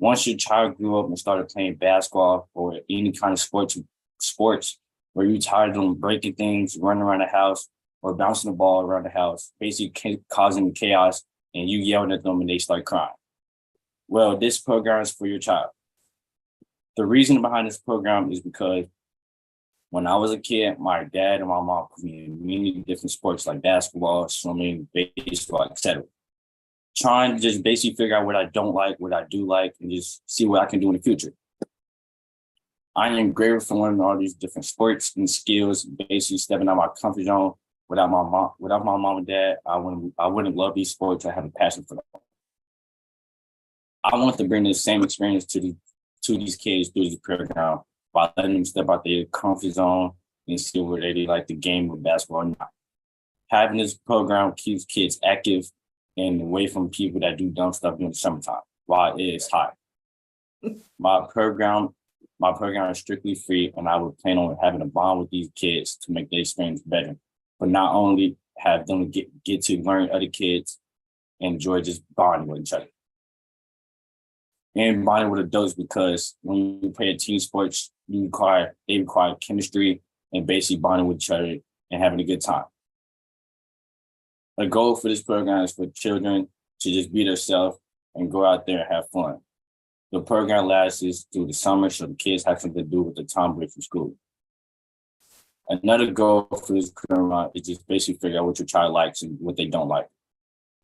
N: Once your child grew up and started playing basketball or any kind of sports, were you tired of them breaking things, running around the house, or bouncing the ball around the house, basically causing chaos, and you yelling at them and they start crying? Well, this program is for your child. The reason behind this program is because when I was a kid, my dad and my mom put me in many different sports like basketball, swimming, baseball, etc. Trying to just basically figure out what I don't like, what I do like, and just see what I can do in the future. I am grateful for learning all these different sports and skills, basically stepping out my comfort zone. Without my mom and dad, I wouldn't love these sports. I have a passion for them. I want to bring the same experience to these kids through this program by letting them step out their comfort zone and see where they like the game of basketball or not. Having this program keeps kids active and away from people that do dumb stuff during the summertime while it is hot. My program is strictly free, and I would plan on having a bond with these kids to make their experience better. But not only have them get to learn other kids, enjoy just bonding with each other. And bonding with adults, because when you play a team sports, they require chemistry and basically bonding with each other and having a good time. The goal for this program is for children to just be themselves and go out there and have fun. The program lasts through the summer, so the kids have something to do with the time break from school. Another goal for this program is just basically figure out what your child likes and what they don't like.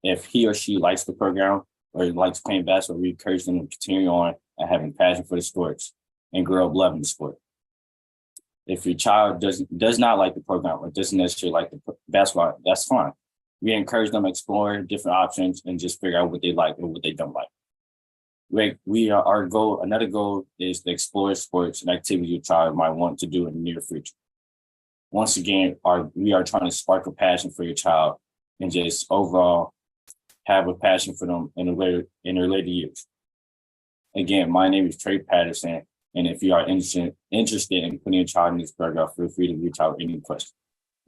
N: If he or she likes the program or likes playing basketball, we encourage them to continue on and having passion for the sports and grow up loving the sport. If your child does not like the program or doesn't necessarily like the basketball, that's fine. We encourage them to explore different options and just figure out what they like and what they don't like. Another goal is to explore sports and activities your child might want to do in the near future. Once again, we are trying to spark a passion for your child and just overall have a passion for them in their later years. Again, my name is Trey Patterson, and if you are interested in putting your child in this program, feel free to reach out with any questions.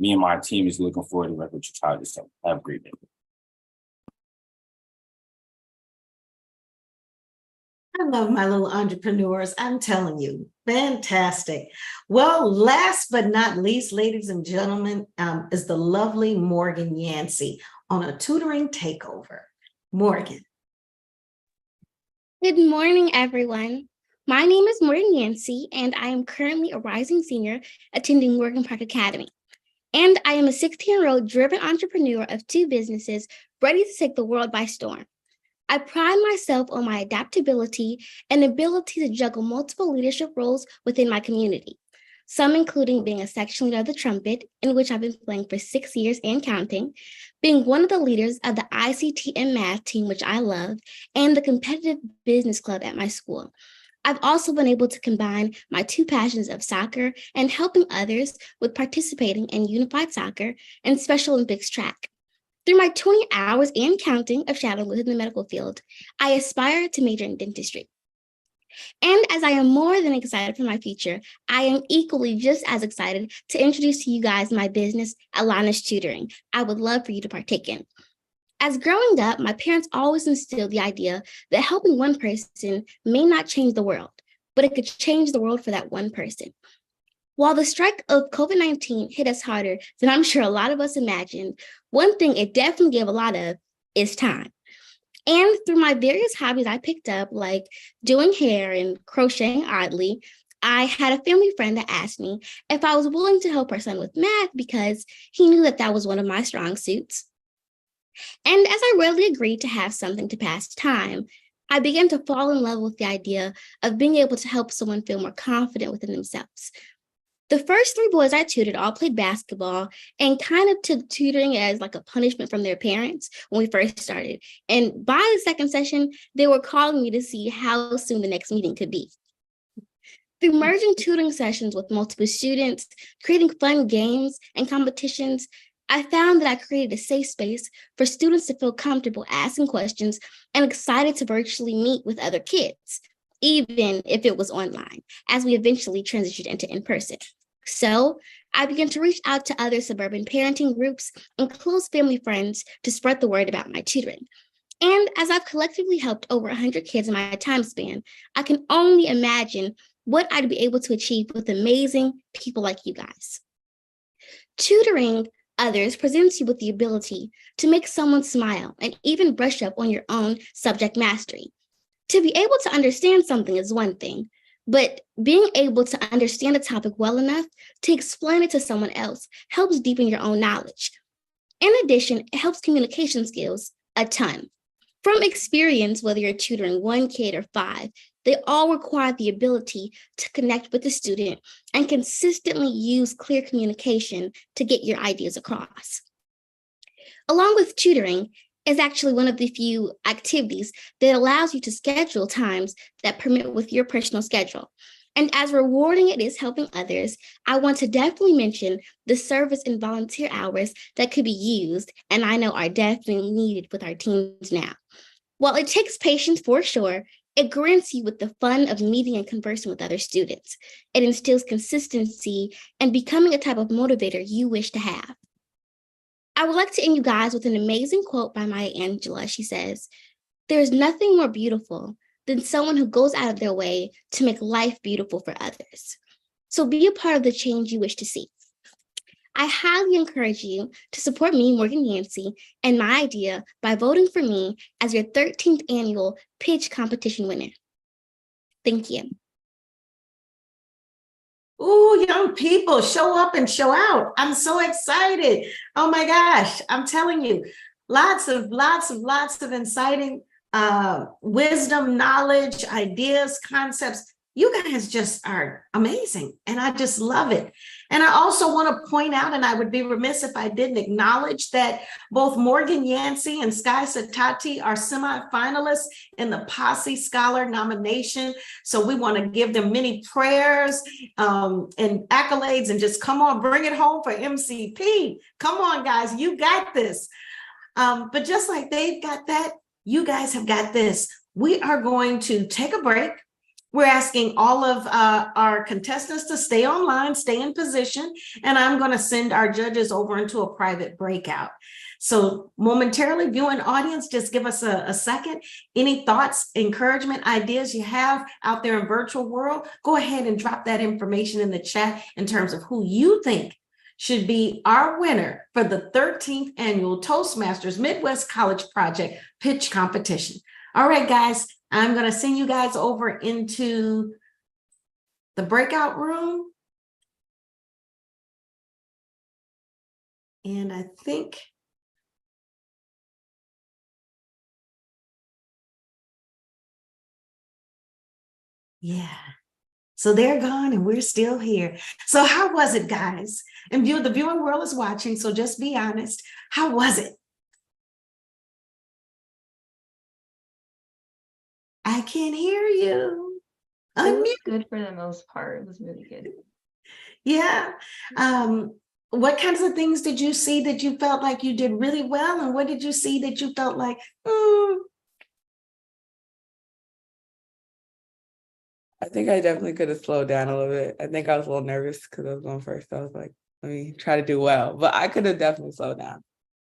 N: Me and my team is looking forward to working with your child this summer. Have a great day.
A: I love my little entrepreneurs. I'm telling you, fantastic. Well, last but not least, ladies and gentlemen, is the lovely Morgan Yancey on a tutoring takeover. Morgan.
O: Good morning, everyone. My name is Morgan Yancey, and I am currently a rising senior attending Morgan Park Academy. And I am a 16-year-old driven entrepreneur of 2 businesses ready to take the world by storm. I pride myself on my adaptability and ability to juggle multiple leadership roles within my community, some including being a section leader of the trumpet, in which I've been playing for 6 years and counting, being one of the leaders of the ICT and math team, which I love, and the competitive business club at my school. I've also been able to combine my 2 passions of soccer and helping others with participating in unified soccer and Special Olympics track. Through my 20 hours and counting of shadowing within the medical field, I aspire to major in dentistry. And as I am more than excited for my future, I am equally just as excited to introduce to you guys my business, Alana's Tutoring. I would love for you to partake in. As growing up, my parents always instilled the idea that helping one person may not change the world, but it could change the world for that one person. While the strike of COVID-19 hit us harder than I'm sure a lot of us imagined, one thing it definitely gave a lot of is time. And through my various hobbies I picked up, like doing hair and crocheting oddly, I had a family friend that asked me if I was willing to help her son with math because he knew that was one of my strong suits. And as I readily agreed to have something to pass time, I began to fall in love with the idea of being able to help someone feel more confident within themselves. The first 3 boys I tutored all played basketball and kind of took tutoring as like a punishment from their parents when we first started. And by the second session, they were calling me to see how soon the next meeting could be. Through merging tutoring sessions with multiple students, creating fun games and competitions, I found that I created a safe space for students to feel comfortable asking questions and excited to virtually meet with other kids, even if it was online, as we eventually transitioned into in-person. So I began to reach out to other suburban parenting groups and close family friends to spread the word about my tutoring. And as I've collectively helped over 100 kids in my time span, I can only imagine what I'd be able to achieve with amazing people like you guys. Tutoring others presents you with the ability to make someone smile and even brush up on your own subject mastery. To be able to understand something is one thing, but being able to understand a topic well enough to explain it to someone else helps deepen your own knowledge. In addition, it helps communication skills a ton. From experience, whether you're tutoring one kid or 5, they all require the ability to connect with the student and consistently use clear communication to get your ideas across. Along with tutoring is actually one of the few activities that allows you to schedule times that permit with your personal schedule. And as rewarding it is helping others, I want to definitely mention the service and volunteer hours that could be used, and I know are definitely needed with our teens now. While it takes patience for sure, it grants you with the fun of meeting and conversing with other students. It instills consistency and becoming a type of motivator you wish to have. I would like to end you guys with an amazing quote by Maya Angelou. She says, "There is nothing more beautiful than someone who goes out of their way to make life beautiful for others." So be a part of the change you wish to see. I highly encourage you to support me, Morgan Yancey, and my idea by voting for me as your 13th annual pitch competition winner. Thank you.
A: Ooh, young people, show up and show out. I'm so excited. Oh my gosh, I'm telling you, lots of inciting wisdom, knowledge, ideas, concepts. You guys just are amazing, and I just love it. And I also want to point out, and I would be remiss if I didn't acknowledge that both Morgan Yancey and Sky Satati are semifinalists in the Posse Scholar nomination. So we want to give them many prayers and accolades, and just come on, bring it home for MCP. Come on, guys, you got this. But just like they've got that, you guys have got this. We are going to take a break. We're asking all of our contestants to stay online, stay in position, and I'm going to send our judges over into a private breakout. So momentarily, viewing audience, just give us a second. Any thoughts, encouragement, ideas you have out there in virtual world, go ahead and drop that information in the chat in terms of who you think should be our winner for the 13th annual Toastmasters Midwest College Project Pitch Competition. All right, guys. I'm going to send you guys over into the breakout room. And I think yeah. So they're gone and we're still here. So how was it, guys? And the viewing world is watching, so just be honest. How was it? I can't hear you.
P: It was good for the most part. It was really good.
A: Yeah. What kinds of things did you see that you felt like you did really well? And what did you see that you felt like,
E: I think I definitely could have slowed down a little bit. I think I was a little nervous because I was going first. I was like, let me try to do well, but I could have definitely slowed down.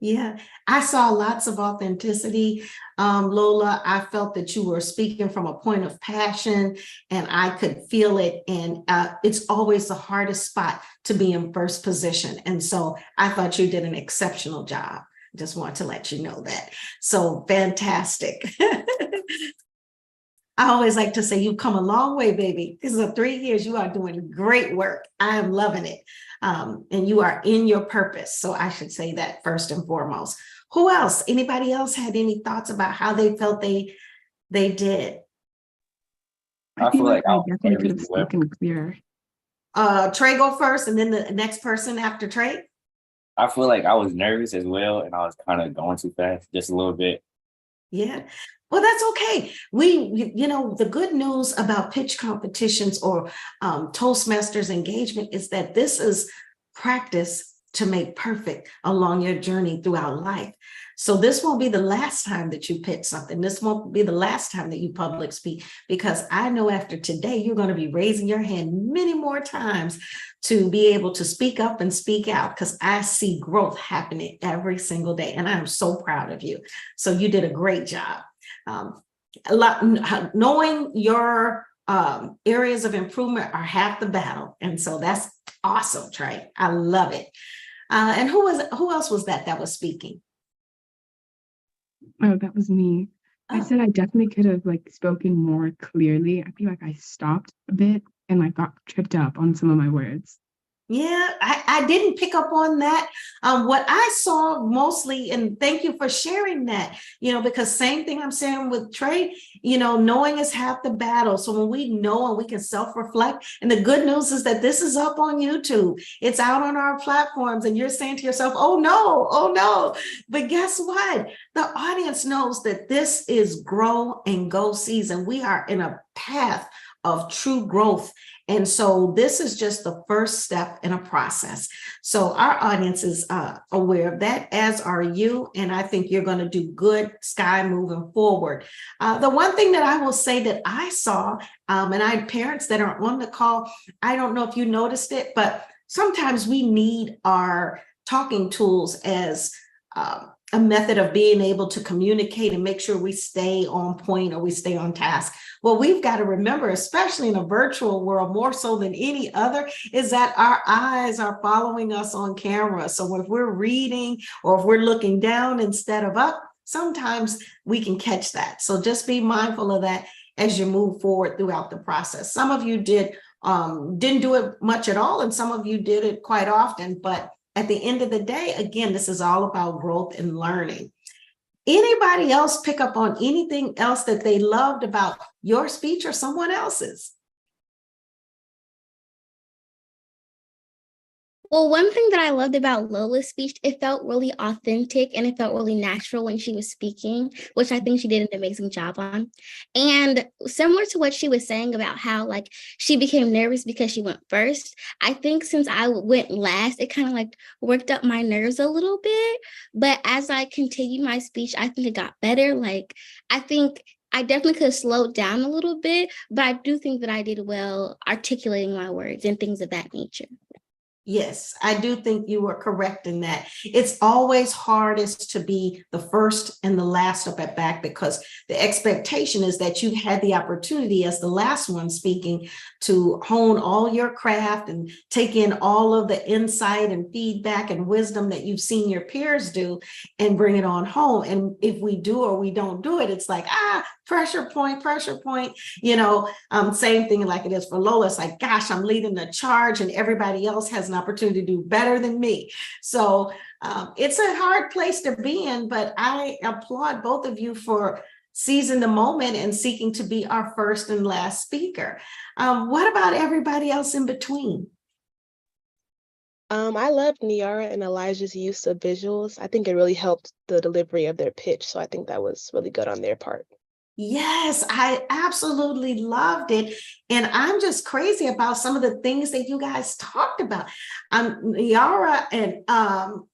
A: Yeah, I saw lots of authenticity. Lola, I felt that you were speaking from a point of passion, and I could feel it. And it's always the hardest spot to be in first position. And so I thought you did an exceptional job. Just want to let you know that. So fantastic. I always like to say you've come a long way, baby. This is 3 years. You are doing great work. I am loving it. And you are in your purpose. So I should say that first and foremost. Who else? Anybody else had any thoughts about how they felt they did?
I: I feel like I definitely could have spoken clearer.
A: Trey, go first, and then the next person after Trey.
N: I feel like I was nervous as well, and I was kind of going too fast, just a little bit.
A: Yeah. Well, that's okay. The good news about pitch competitions or Toastmasters engagement is that this is practice to make perfect along your journey throughout life. So this won't be the last time that you pitch something. This won't be the last time that you public speak, because I know after today, you're going to be raising your hand many more times to be able to speak up and speak out, because I see growth happening every single day. And I am so proud of you. So you did a great job. Knowing your areas of improvement are half the battle. And so that's awesome, Trey. I love it. And who else was that was speaking?
I: Oh, that was me. I said I definitely could have like spoken more clearly. I feel like I stopped a bit and like got tripped up on some of my words.
A: Yeah, I didn't pick up on that. What I saw mostly, and thank you for sharing that, because same thing I'm saying with Trey, knowing is half the battle. So when we know and we can self-reflect, and the good news is that this is up on YouTube, it's out on our platforms, and you're saying to yourself, oh no. But guess what? The audience knows that this is grow and go season. We are in a path of true growth. And so this is just the first step in a process. So our audience is aware of that, as are you. And I think you're going to do good, Sky, moving forward. The one thing that I will say that I saw, and I had parents that are on the call, I don't know if you noticed it, but sometimes we need our talking tools as a method of being able to communicate and make sure we stay on point or we stay on task. Well, we've got to remember, especially in a virtual world, more so than any other, is that our eyes are following us on camera. So if we're reading or if we're looking down instead of up, sometimes we can catch that. So just be mindful of that as you move forward throughout the process. Some of you didn't do it much at all, and some of you did it quite often, but at the end of the day, again, this is all about growth and learning. Anybody else pick up on anything else that they loved about your speech or someone else's?
O: Well, one thing that I loved about Lola's speech, it felt really authentic and it felt really natural when she was speaking, which I think she did an amazing job on. And similar to what she was saying about how like she became nervous because she went first, I think since I went last, it kind of like worked up my nerves a little bit. But as I continued my speech, I think it got better. Like, I think I definitely could have slowed down a little bit, but I do think that I did well articulating my words and things of that nature.
A: Yes, I do think you were correct in that. It's always hardest to be the first and the last up at bat, because the expectation is that you had the opportunity as the last one speaking to hone all your craft and take in all of the insight and feedback and wisdom that you've seen your peers do and bring it on home. And if we do or we don't do it, it's like, pressure point, same thing like it is for Lola. It's like, gosh, I'm leading the charge and everybody else has an opportunity to do better than me. So it's a hard place to be in, but I applaud both of you for seizing the moment and seeking to be our first and last speaker. What about everybody else in between?
L: I loved Niara and Elijah's use of visuals. I think it really helped the delivery of their pitch. So I think that was really good on their part.
A: Yes, I absolutely loved it. And I'm just crazy about some of the things that you guys talked about. Yara and,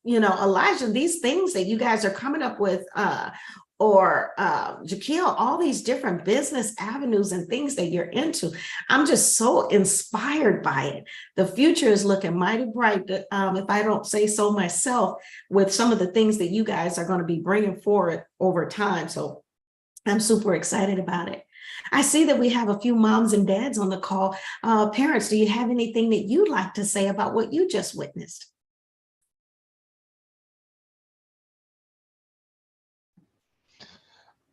A: Elijah, these things that you guys are coming up with, or Jaquil, all these different business avenues and things that you're into. I'm just so inspired by it. The future is looking mighty bright, if I don't say so myself, with some of the things that you guys are going to be bringing forward over time. So I'm super excited about it. I see that we have a few moms and dads on the call. Parents, do you have anything that you'd like to say about what you just witnessed?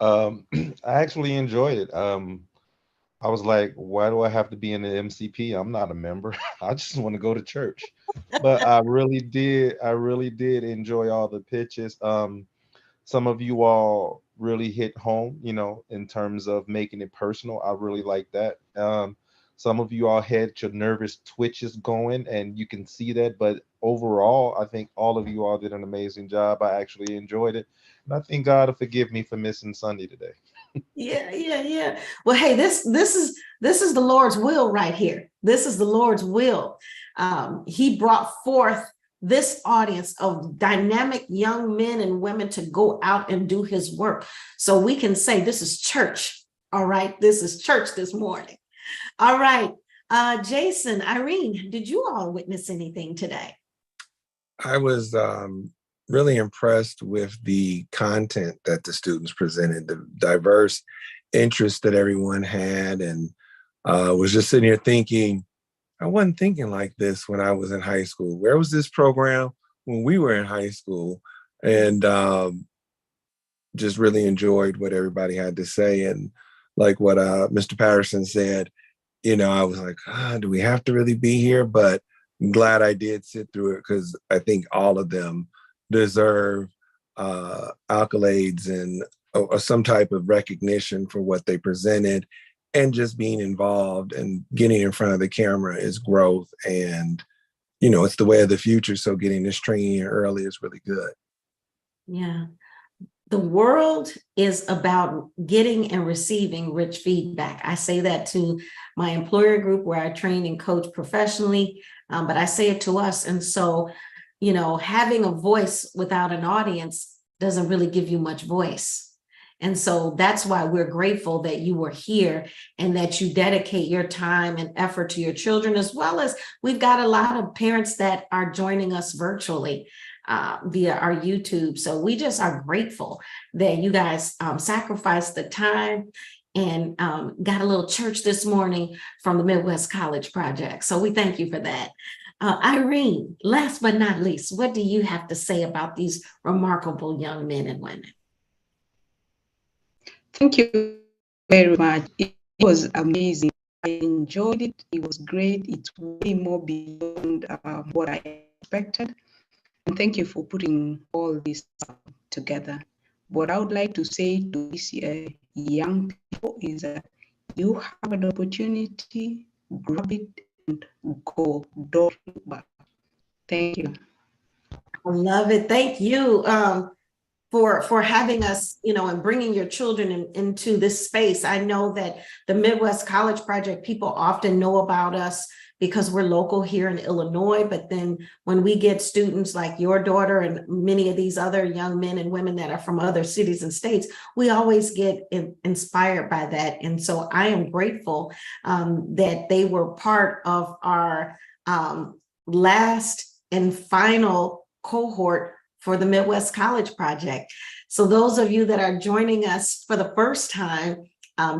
Q: I actually enjoyed it. I was like, why do I have to be in the MCP? I'm not a member. I just want to go to church. But I really did enjoy all the pitches. Some of you all really hit home, in terms of making it personal. I really like that. Some of you all had your nervous twitches going, and you can see that. But overall, I think all of you all did an amazing job. I actually enjoyed it. And I think God will forgive me for missing Sunday today.
A: Yeah. Well, hey, this is the Lord's will right here. This is the Lord's will. He brought forth this audience of dynamic young men and women to go out and do his work. So we can say this is church. All right. This is church this morning. All right. Jason, Irene, did you all witness anything today?
R: I was really impressed with the content that the students presented, the diverse interests that everyone had, and was just sitting here thinking, I wasn't thinking like this when I was in high school. Where was this program when we were in high school? And just really enjoyed what everybody had to say. And like what Mr. Patterson said, I was like, do we have to really be here? But I'm glad I did sit through it, because I think all of them deserve accolades and some type of recognition for what they presented. And just being involved and getting in front of the camera is growth. And, it's the way of the future. So getting this training early is really good.
A: Yeah. The world is about getting and receiving rich feedback. I say that to my employer group where I train and coach professionally, but I say it to us. And so, having a voice without an audience doesn't really give you much voice. And so that's why we're grateful that you were here and that you dedicate your time and effort to your children, as well as we've got a lot of parents that are joining us virtually via our YouTube. So we just are grateful that you guys sacrificed the time and got a little church this morning from the Midwest College Project. So we thank you for that. Irene, last but not least, what do you have to say about these remarkable young men and women?
S: Thank you very much. It was amazing. I enjoyed it. It was great. It's way more beyond what I expected. And thank you for putting all this together. What I would like to say to these young people is that you have an opportunity, grab it and go. Don't look back. Thank you.
A: I love it. Thank you for having us, and bringing your children into this space. I know that the Midwest College Project, people often know about us because we're local here in Illinois, but then when we get students like your daughter and many of these other young men and women that are from other cities and states, we always get inspired by that. And so I am grateful that they were part of our last and final cohort for the Midwest College Project. So those of you that are joining us for the first time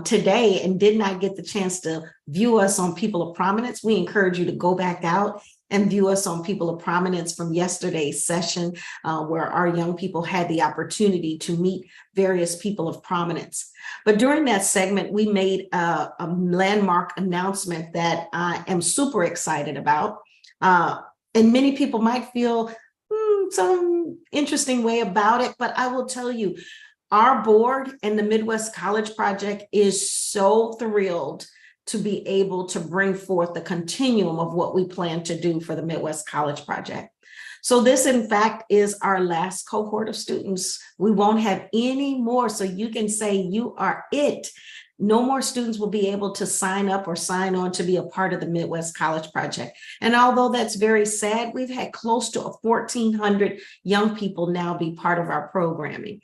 A: today and did not get the chance to view us on People of Prominence, we encourage you to go back out and view us on People of Prominence from yesterday's session, where our young people had the opportunity to meet various people of prominence. But during that segment, we made a landmark announcement that I am super excited about. And many people might feel some interesting way about it, but I will tell you, our board and the Midwest College Project is so thrilled to be able to bring forth the continuum of what we plan to do for the Midwest College Project. So this, in fact, is our last cohort of students. We won't have any more, so you can say you are it. No more students will be able to sign up or sign on to be a part of the Midwest College Project. And although that's very sad, we've had close to 1,400 young people now be part of our programming.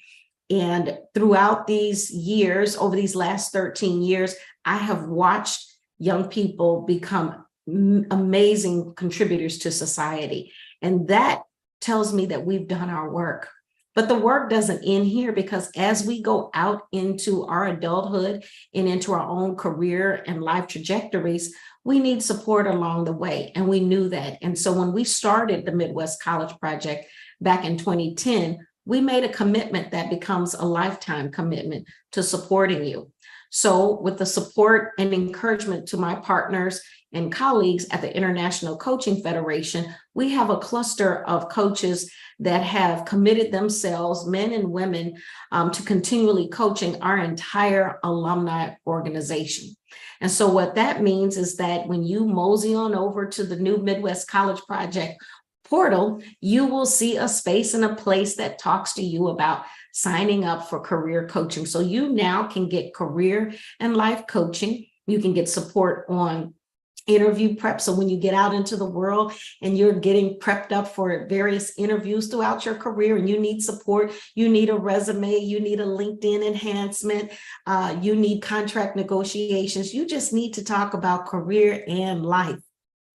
A: And throughout these years, over these last 13 years, I have watched young people become amazing contributors to society. And that tells me that we've done our work. But the work doesn't end here, because as we go out into our adulthood and into our own career and life trajectories, we need support along the way. And we knew that. And so when we started the Midwest College Project back in 2010, we made a commitment that becomes a lifetime commitment to supporting you. So with the support and encouragement to my partners and colleagues at the International Coaching Federation, we have a cluster of coaches that have committed themselves, men and women, to continually coaching our entire alumni organization. And so what that means is that when you mosey on over to the new Midwest College Project portal, you will see a space and a place that talks to you about signing up for career coaching. So you now can get career and life coaching. You can get support on interview prep. So when you get out into the world and you're getting prepped up for various interviews throughout your career and you need support, you need a resume, you need a LinkedIn enhancement, you need contract negotiations, you just need to talk about career and life.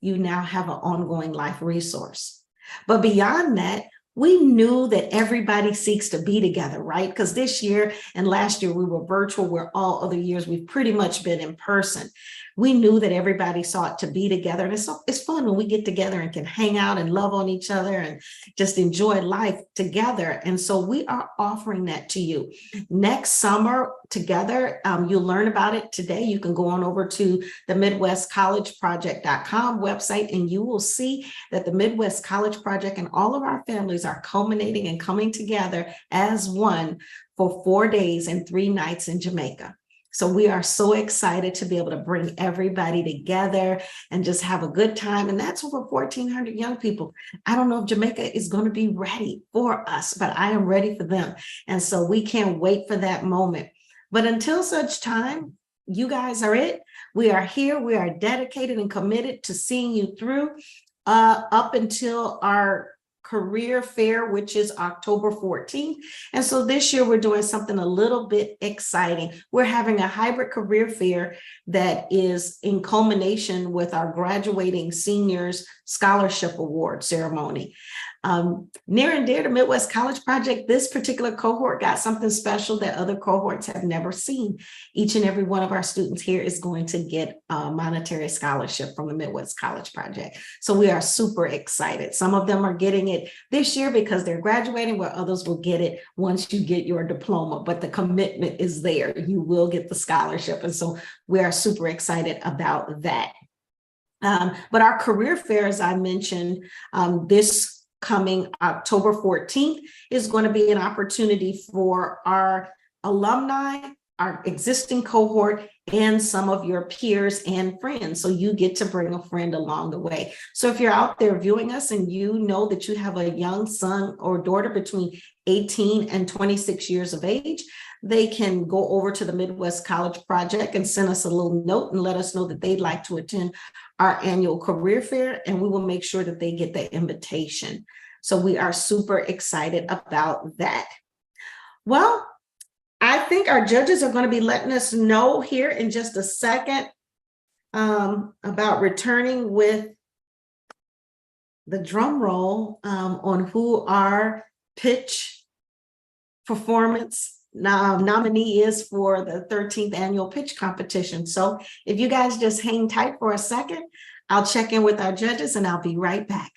A: You now have an ongoing life resource. But beyond that, we knew that everybody seeks to be together, right? Because this year and last year we were virtual, where all other years we've pretty much been in person. We knew that everybody sought to be together. And it's fun when we get together and can hang out and love on each other and just enjoy life together. And so we are offering that to you. Next summer together, you'll learn about it today. You can go on over to the MidwestCollegeProject.com website and you will see that the Midwest College Project and all of our families are culminating and coming together as one for 4 days and 3 nights in Jamaica. So we are so excited to be able to bring everybody together and just have a good time. And that's over 1,400 young people. I don't know if Jamaica is going to be ready for us, but I am ready for them. And so we can't wait for that moment. But until such time, you guys are it. We are here. We are dedicated and committed to seeing you through up until our career fair, which is October 14th. And so this year we're doing something a little bit exciting. We're having a hybrid career fair that is in culmination with our graduating seniors scholarship award ceremony. Near and dear to Midwest College Project, this particular cohort got something special that other cohorts have never seen. Each and every one of our students here is going to get a monetary scholarship from the Midwest College Project. So we are super excited. Some of them are getting it this year because they're graduating, where others will get it once you get your diploma, but the commitment is there. You will get the scholarship. And so we are super excited about that. But our career fair, as I mentioned, this coming October 14th is going to be an opportunity for our alumni, our existing cohort, and some of your peers and friends. So you get to bring a friend along the way. So if you're out there viewing us and you know that you have a young son or daughter between 18 and 26 years of age, they can go over to the Midwest College Project and send us a little note and let us know that they'd like to attend our annual career fair, and we will make sure that they get the invitation. So we are super excited about that. Well, I think our judges are going to be letting us know here in just a second about returning with the drum roll on who our pitch performance nominee is for the 13th annual pitch competition. So if you guys just hang tight for a second, I'll check in with our judges and I'll be right back.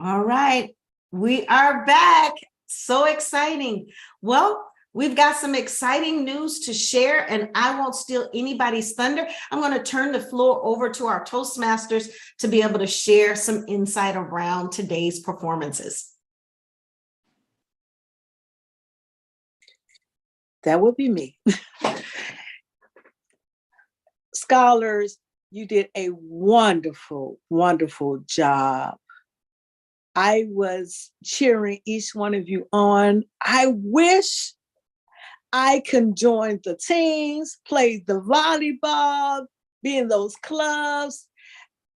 A: All right, we are back. So exciting. Well, we've got some exciting news to share, and I won't steal anybody's thunder. I'm going to turn the floor over to our Toastmasters to be able to share some insight around today's performances.
D: That would be me. Scholars, you did a wonderful, wonderful job. I was cheering each one of you on. I wish I can join the teams, play the volleyball, be in those clubs,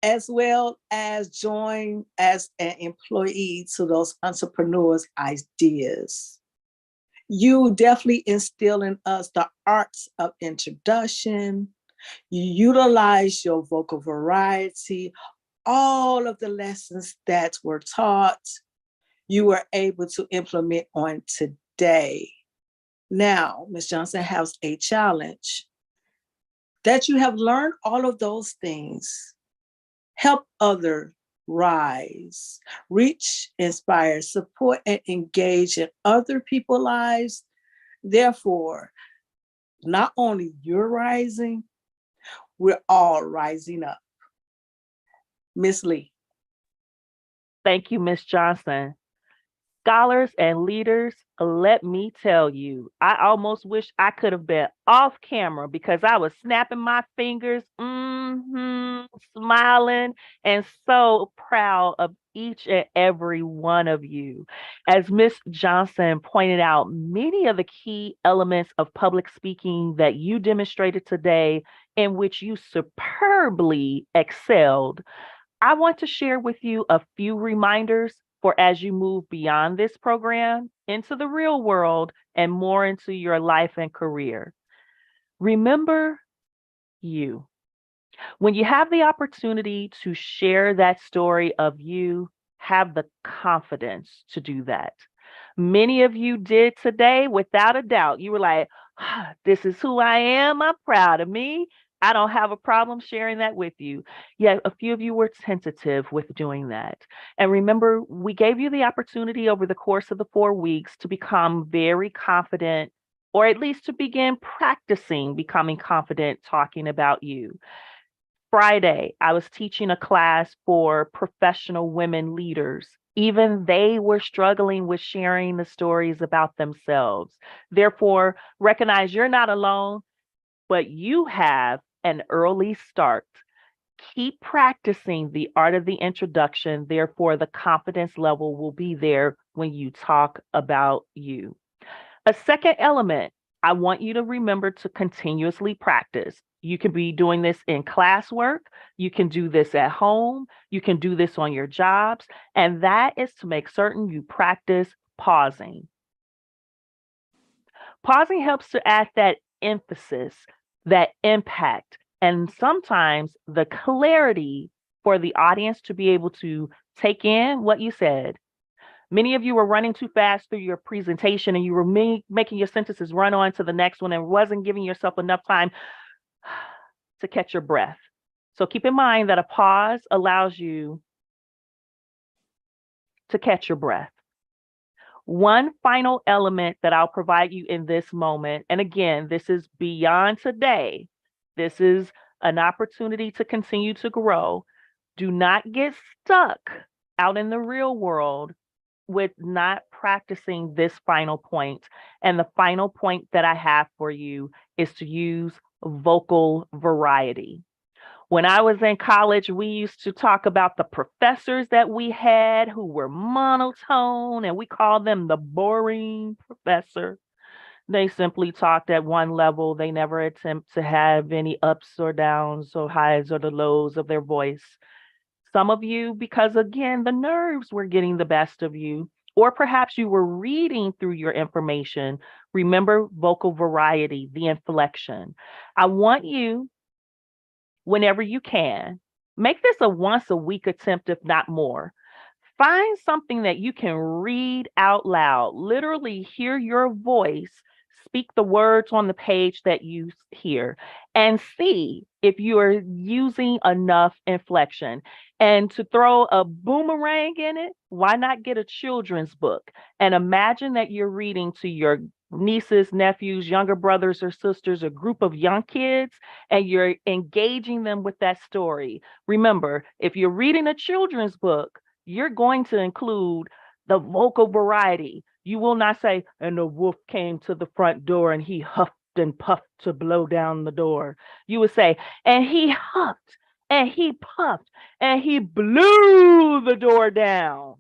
D: as well as join as an employee to those entrepreneurs' ideas. You definitely instill in us the arts of introduction. You utilize your vocal variety, all of the lessons that were taught, you were able to implement on today. Now, Ms. Johnson has a challenge that you have learned all of those things. Help others rise, reach, inspire, support, and engage in other people's lives. Therefore, not only you're rising, we're all rising up. Miss Lee.
C: Thank you, Ms. Johnson. Scholars and leaders, let me tell you, I almost wish I could have been off camera because I was snapping my fingers, smiling, and so proud of each and every one of you. As Ms. Johnson pointed out, many of the key elements of public speaking that you demonstrated today, in which you superbly excelled, I want to share with you a few reminders for as you move beyond this program into the real world and more into your life and career. Remember you. When you have the opportunity to share that story of you, have the confidence to do that. Many of you did today without a doubt. You were like, this is who I am. I'm proud of me. I don't have a problem sharing that with you. Yet a few of you were tentative with doing that. And remember, we gave you the opportunity over the course of the 4 weeks to become very confident, or at least to begin practicing becoming confident talking about you. Friday, I was teaching a class for professional women leaders. Even they were struggling with sharing the stories about themselves. Therefore, recognize you're not alone, but you have an early start. Keep practicing the art of the introduction. Therefore, the confidence level will be there when you talk about you. A second element, I want you to remember to continuously practice. You can be doing this in classwork. You can do this at home. You can do this on your jobs. And that is to make certain you practice pausing. Pausing helps to add that emphasis, that impact, and sometimes the clarity for the audience to be able to take in what you said. Many of you were running too fast through your presentation and you were making your sentences run on to the next one and wasn't giving yourself enough time to catch your breath. So keep in mind that a pause allows you to catch your breath. One final element that I'll provide you in this moment, and again, this is beyond today. This is an opportunity to continue to grow. Do not get stuck out in the real world with not practicing this final point. And the final point that I have for you is to use vocal variety. When I was in college, we used to talk about the professors that we had who were monotone, and we called them the boring professor. They simply talked at one level. They never attempt to have any ups or downs or highs or the lows of their voice. Some of you, because again, the nerves were getting the best of you, or perhaps you were reading through your information. Remember vocal variety, the inflection. I want you, whenever you can, make this a once a week attempt, if not more. Find something that you can read out loud, literally hear your voice, speak the words on the page that you hear, and see if you are using enough inflection. And to throw a boomerang in it, why not get a children's book? And imagine that you're reading to your nieces, nephews, younger brothers or sisters, a group of young kids, and you're engaging them with that story. Remember, if you're reading a children's book, you're going to include the vocal variety. You will not say, and the wolf came to the front door and he huffed and puffed to blow down the door. You would say, and he huffed and he puffed and he blew the door down.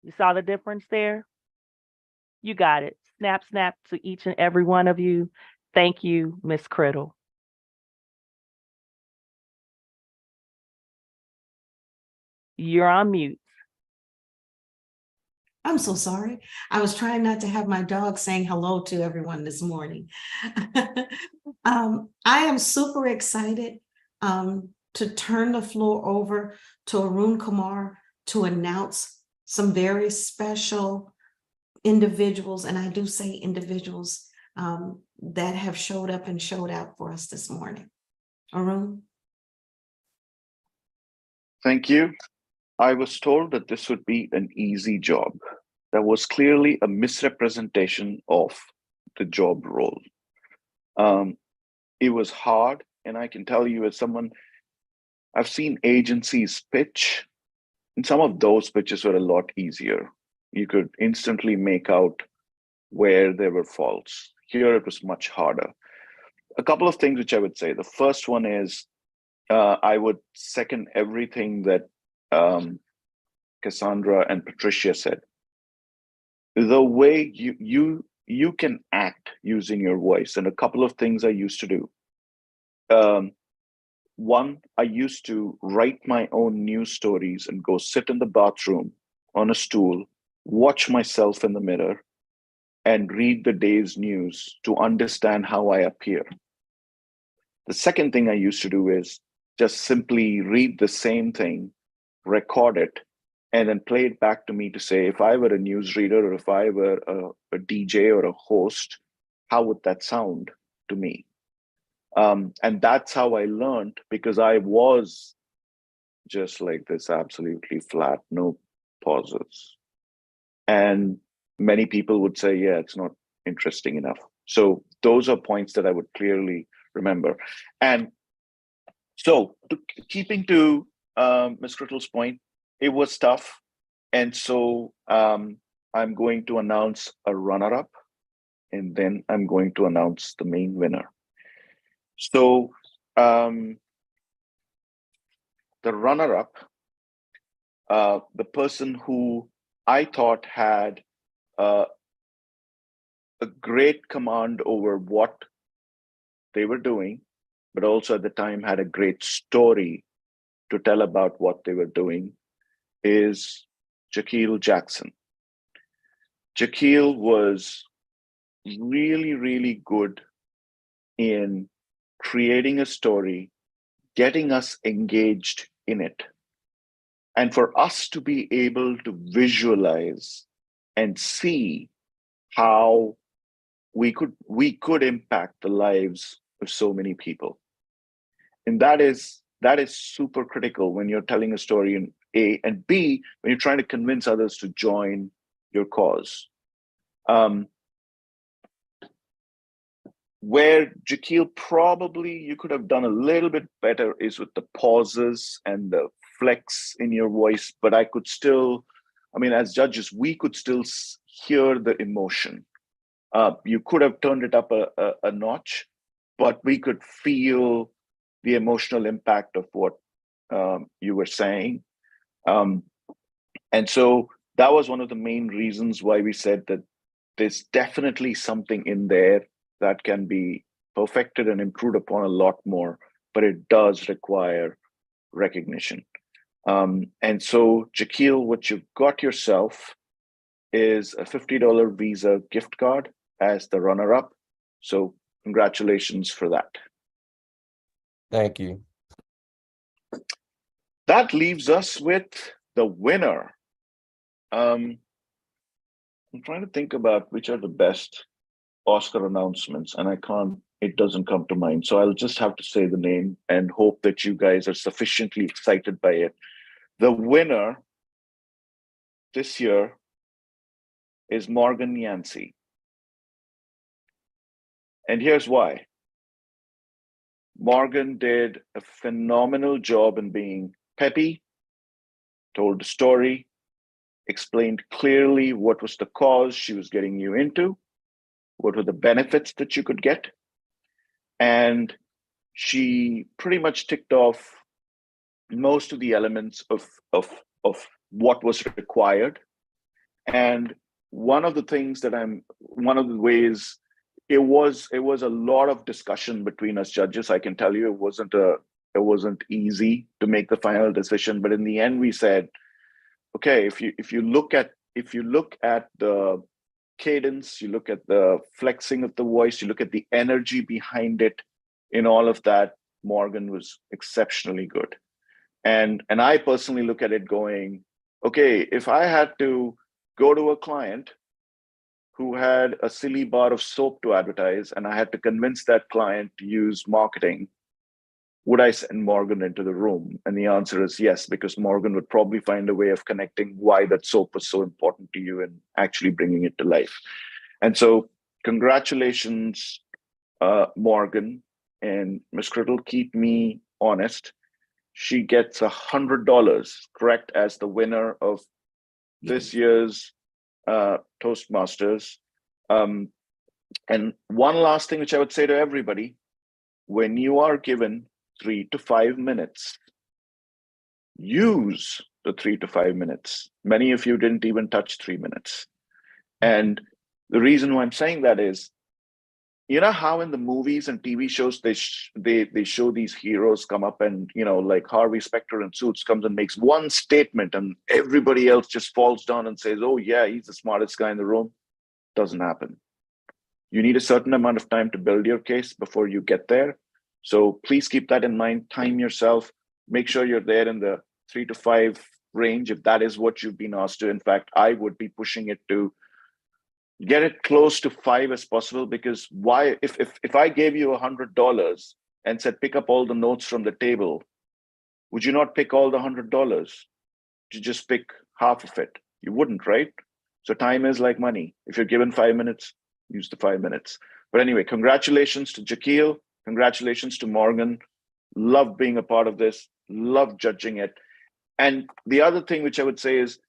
C: You saw the difference there? You got it. Snap, snap to each and every one of you. Thank you, Miss Criddle. You're on mute.
A: I'm so sorry. I was trying not to have my dog saying hello to everyone this morning. I am super excited to turn the floor over to Arun Kumar to announce some very special individuals, and I do say individuals, that have showed up and showed out for us this morning. Arun?
B: Thank you. I was told that this would be an easy job. That was clearly a misrepresentation of the job role. It was hard, and I can tell you as someone, I've seen agencies pitch, and some of those pitches were a lot easier. You could instantly make out where there were faults. Here it was much harder. A couple of things which I would say. The first one is I would second everything that Cassandra and Patricia said. The way you can act using your voice, and a couple of things I used to do. One, I used to write my own news stories and go sit in the bathroom on a stool, watch myself in the mirror, and read the day's news to understand how I appear. The second thing I used to do is just simply read the same thing, record it, and then play it back to me to say, if I were a newsreader or if I were a DJ or a host, how would that sound to me? And that's how I learned, because I was just like this, absolutely flat, no pauses. And many people would say, yeah, it's not interesting enough. So those are points that I would clearly remember. And so keeping to Ms. Crittle's point, it was tough. And so I'm going to announce a runner-up, and then I'm going to announce the main winner. So the runner-up, the person who I thought had a great command over what they were doing, but also at the time had a great story to tell about what they were doing, is Jaquil Jackson. Jaquil was really, really good in creating a story, getting us engaged in it. And for us to be able to visualize and see how we could impact the lives of so many people. And that is super critical when you're telling a story in A, and B, when you're trying to convince others to join your cause. Where Jaquil probably you could have done a little bit better is with the pauses and the flex in your voice, but I could still, I mean, as judges, we could still hear the emotion. You could have turned it up a notch, but we could feel the emotional impact of what you were saying. And so that was one of the main reasons why we said that there's definitely something in there that can be perfected and improved upon a lot more, but it does require recognition. And so, Jaquil, what you've got yourself is a $50 Visa gift card as the runner-up. So congratulations for that.
J: Thank you.
B: That leaves us with the winner. I'm trying to think about which are the best Oscar announcements, and it doesn't come to mind. So I'll just have to say the name and hope that you guys are sufficiently excited by it. The winner this year is Morgan Yancey. And here's why. Morgan did a phenomenal job in being peppy, told the story, explained clearly what was the cause she was getting you into, what were the benefits that you could get. And she pretty much ticked off most of the elements of what was required. And one of the ways, it was a lot of discussion between us judges. I can tell you it wasn't easy to make the final decision, but in the end we said, okay, if you look at the cadence, you look at the flexing of the voice, you look at the energy behind it, in all of that, Morgan was exceptionally good. And I personally look at it going, okay, if I had to go to a client who had a silly bar of soap to advertise, and I had to convince that client to use marketing, would I send Morgan into the room? And the answer is yes, because Morgan would probably find a way of connecting why that soap was so important to you and actually bringing it to life. And so congratulations, Morgan. And Ms. Criddle, keep me honest. She gets $100, correct, as the winner of this year's Toastmasters. And one last thing which I would say to everybody, when you are given 3 to 5 minutes, use the 3 to 5 minutes. Many of you didn't even touch 3 minutes. And the reason why I'm saying that is, you know how in the movies and TV shows they show these heroes come up and, you know, like Harvey Specter in Suits comes and makes one statement and everybody else just falls down and says, oh yeah, he's the smartest guy in the room. Doesn't happen. You need a certain amount of time to build your case before you get there. So please keep that in mind. Time yourself. Make sure you're there in the 3 to 5 range if that is what you've been asked to. In fact, I would be pushing it to get it close to 5 as possible, because why, if I gave you $100 and said pick up all the notes from the table, would you not pick all the $100? You just pick half of it. You wouldn't, right? So time is like money. If you're given 5 minutes, use the 5 minutes. But anyway, congratulations to Jakeel. Congratulations to Morgan. Love being a part of this. Love judging it. And the other thing which I would say is,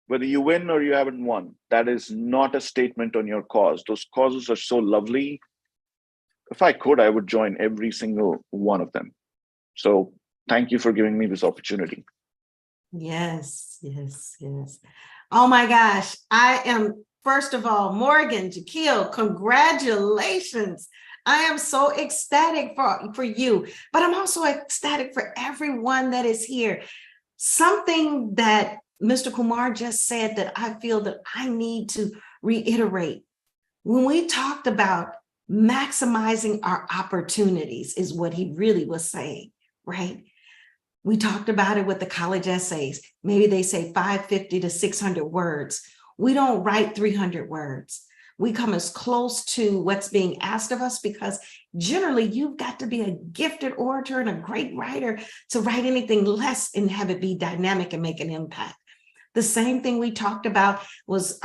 B: whether you win or you haven't won, that is not a statement on your cause. Those causes are so lovely. If I could, I would join every single one of them. So thank you for giving me this opportunity.
A: Yes, yes, yes. Oh my gosh. I am, first of all, Morgan, Jakeel, congratulations. I am so ecstatic for you, but I'm also ecstatic for everyone that is here. Something that Mr. Kumar just said that I feel that I need to reiterate. When we talked about maximizing our opportunities is what he really was saying, right? We talked about it with the college essays. Maybe they say 550 to 600 words. We don't write 300 words. We come as close to what's being asked of us because generally you've got to be a gifted orator and a great writer to write anything less and have it be dynamic and make an impact. The same thing we talked about was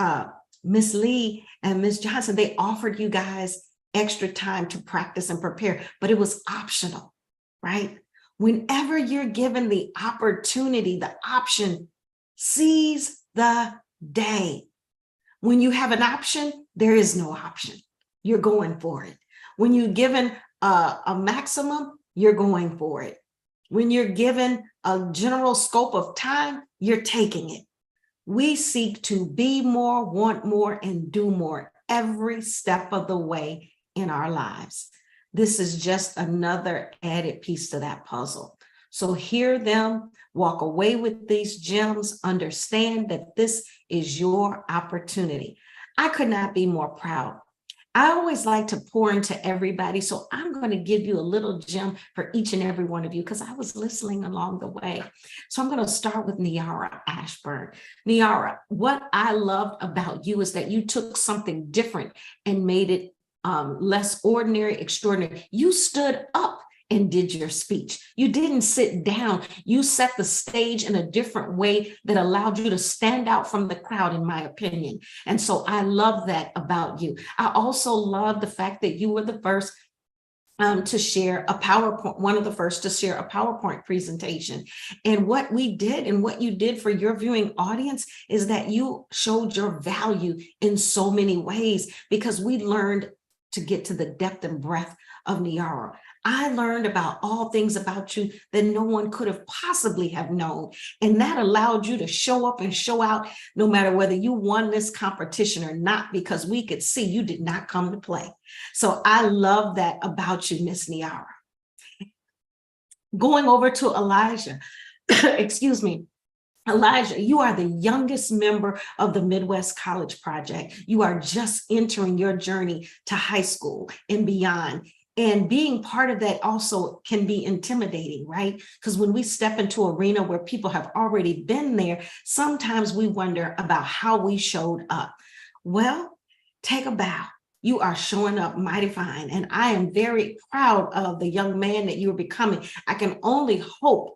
A: Miss Lee and Miss Johnson. They offered you guys extra time to practice and prepare, but it was optional, right? Whenever you're given the opportunity, the option, seize the day. When you have an option, there is no option. You're going for it. When you're given a maximum, you're going for it. When you're given a general scope of time, you're taking it. We seek to be more, want more, and do more every step of the way in our lives. This is just another added piece to that puzzle. So hear them, walk away with these gems, understand that this is your opportunity. I could not be more proud. I always like to pour into everybody, so I'm going to give you a little gem for each and every one of you because I was listening along the way. So I'm going to start with Niara Ashburn. Niara, what I loved about you is that you took something different and made it less ordinary, extraordinary. You stood up and did your speech. You didn't sit down. You set the stage in a different way that allowed you to stand out from the crowd, in my opinion. And so I love that about you. I also love the fact that you were the first to share a PowerPoint, one of the first to share a PowerPoint presentation. And what we did and what you did for your viewing audience is that you showed your value in so many ways, because we learned to get to the depth and breadth of Niara. I learned about all things about you that no one could have possibly have known. And that allowed you to show up and show out no matter whether you won this competition or not, because we could see you did not come to play. So I love that about you, Miss Niara. Going over to Elijah, excuse me. Elijah, you are the youngest member of the Midwest College Project. You are just entering your journey to high school and beyond. And being part of that also can be intimidating, right? Because when we step into an arena where people have already been there, sometimes we wonder about how we showed up. Well, take a bow. You are showing up mighty fine. And I am very proud of the young man that you're becoming. I can only hope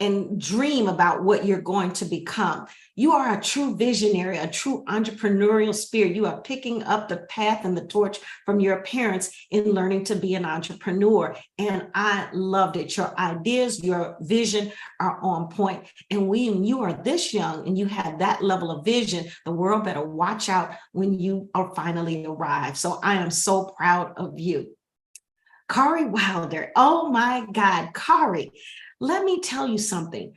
A: and dream about what you're going to become. You are a true visionary, a true entrepreneurial spirit. You are picking up the path and the torch from your parents in learning to be an entrepreneur. And I loved it. Your ideas, your vision are on point. And when you are this young and you have that level of vision, the world better watch out when you are finally arrived. So I am so proud of you. Kari Wilder, oh my God, Kari, let me tell you something.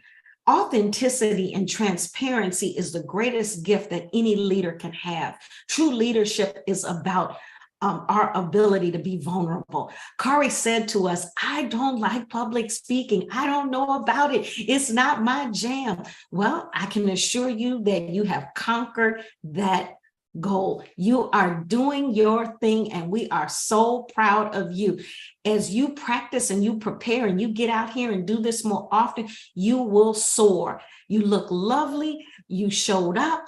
A: Authenticity and transparency is the greatest gift that any leader can have. True leadership is about our ability to be vulnerable. Kari said to us, I don't like public speaking. I don't know about it. It's not my jam. Well, I can assure you that you have conquered that goal. You are doing your thing, and we are so proud of you. As you practice and you prepare and you get out here and do this more often, you will soar. You look lovely. You showed up.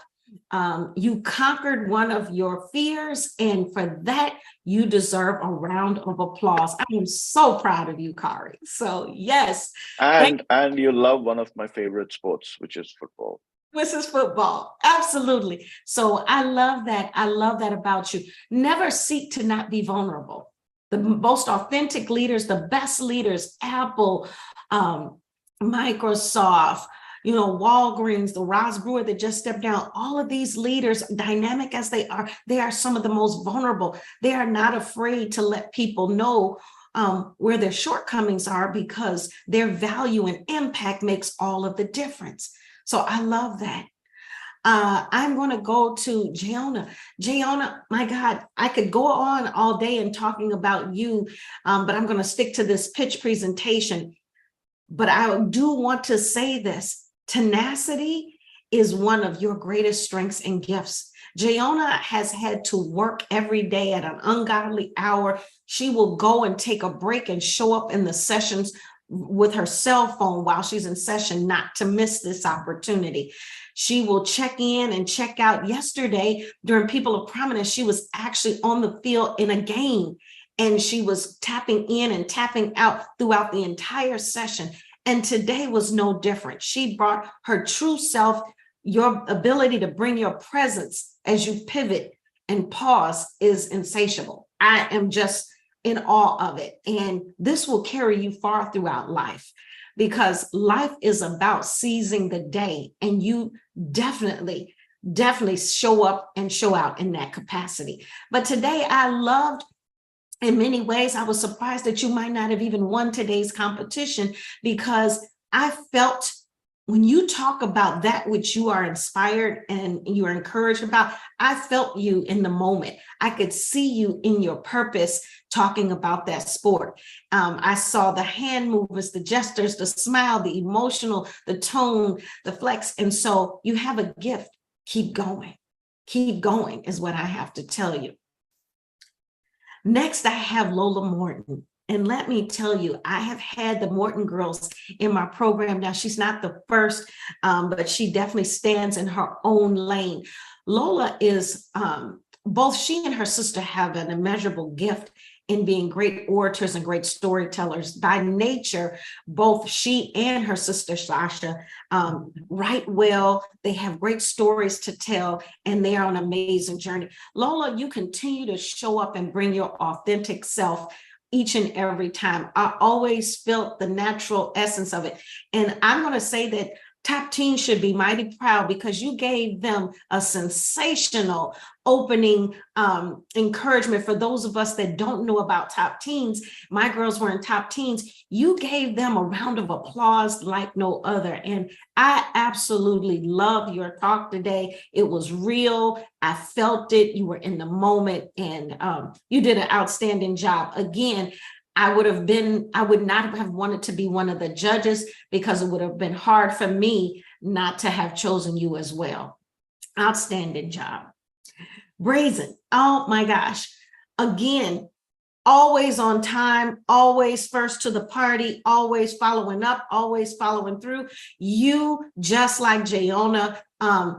A: You conquered one of your fears, and for that, you deserve a round of applause. I am so proud of you, Kari. So yes.
B: And you love one of my favorite sports, which is football.
A: This is football. Absolutely. So I love that. I love that about you. Never seek to not be vulnerable. The most authentic leaders, the best leaders, Apple, Microsoft, Walgreens, the Ross Brewer that just stepped down, all of these leaders, dynamic as they are some of the most vulnerable. They are not afraid to let people know where their shortcomings are, because their value and impact makes all of the difference. So I love that. I'm going to go to Jayona. Jayona, my God, I could go on all day and talking about you, but I'm going to stick to this pitch presentation. But I do want to say this. Tenacity is one of your greatest strengths and gifts. Jayona has had to work every day at an ungodly hour. She will go and take a break and show up in the sessions with her cell phone while she's in session, not to miss this opportunity. She will check in and check out. Yesterday, during People of Prominence, she was actually on the field in a game, and she was tapping in and tapping out throughout the entire session. And today was no different. She brought her true self. Your ability to bring your presence as you pivot and pause is insatiable. I am just in awe of it. And this will carry you far throughout life, because life is about seizing the day, and you definitely show up and show out in that capacity. But today I loved, in many ways, I was surprised that you might not have even won today's competition, because I felt when you talk about that which you are inspired and you are encouraged about, I felt you in the moment. I could see you in your purpose talking about that sport. I saw the hand movements, the gestures, the smile, the emotional, the tone, the flex. And so you have a gift. Keep going. Keep going is what I have to tell you. Next, I have Lola Morton. And let me tell you, I have had the Morton girls in my program. Now, she's not the first, but she definitely stands in her own lane. Lola is both she and her sister have an immeasurable gift in being great orators and great storytellers. By nature, both she and her sister Sasha write well. They have great stories to tell, and they are on an amazing journey. Lola, you continue to show up and bring your authentic self each and every time. I always felt the natural essence of it. And I'm going to say that Top Teens should be mighty proud because you gave them a sensational opening encouragement. For those of us that don't know about Top Teens, my girls were in Top Teens. You gave them a round of applause like no other. And I absolutely love your talk today. It was real. I felt it. You were in the moment, and you did an outstanding job. Again, I would not have wanted to be one of the judges because it would have been hard for me not to have chosen you as well. Outstanding job. Brazen, oh my gosh. Again, always on time, always first to the party, always following up, always following through. You, just like Jayona,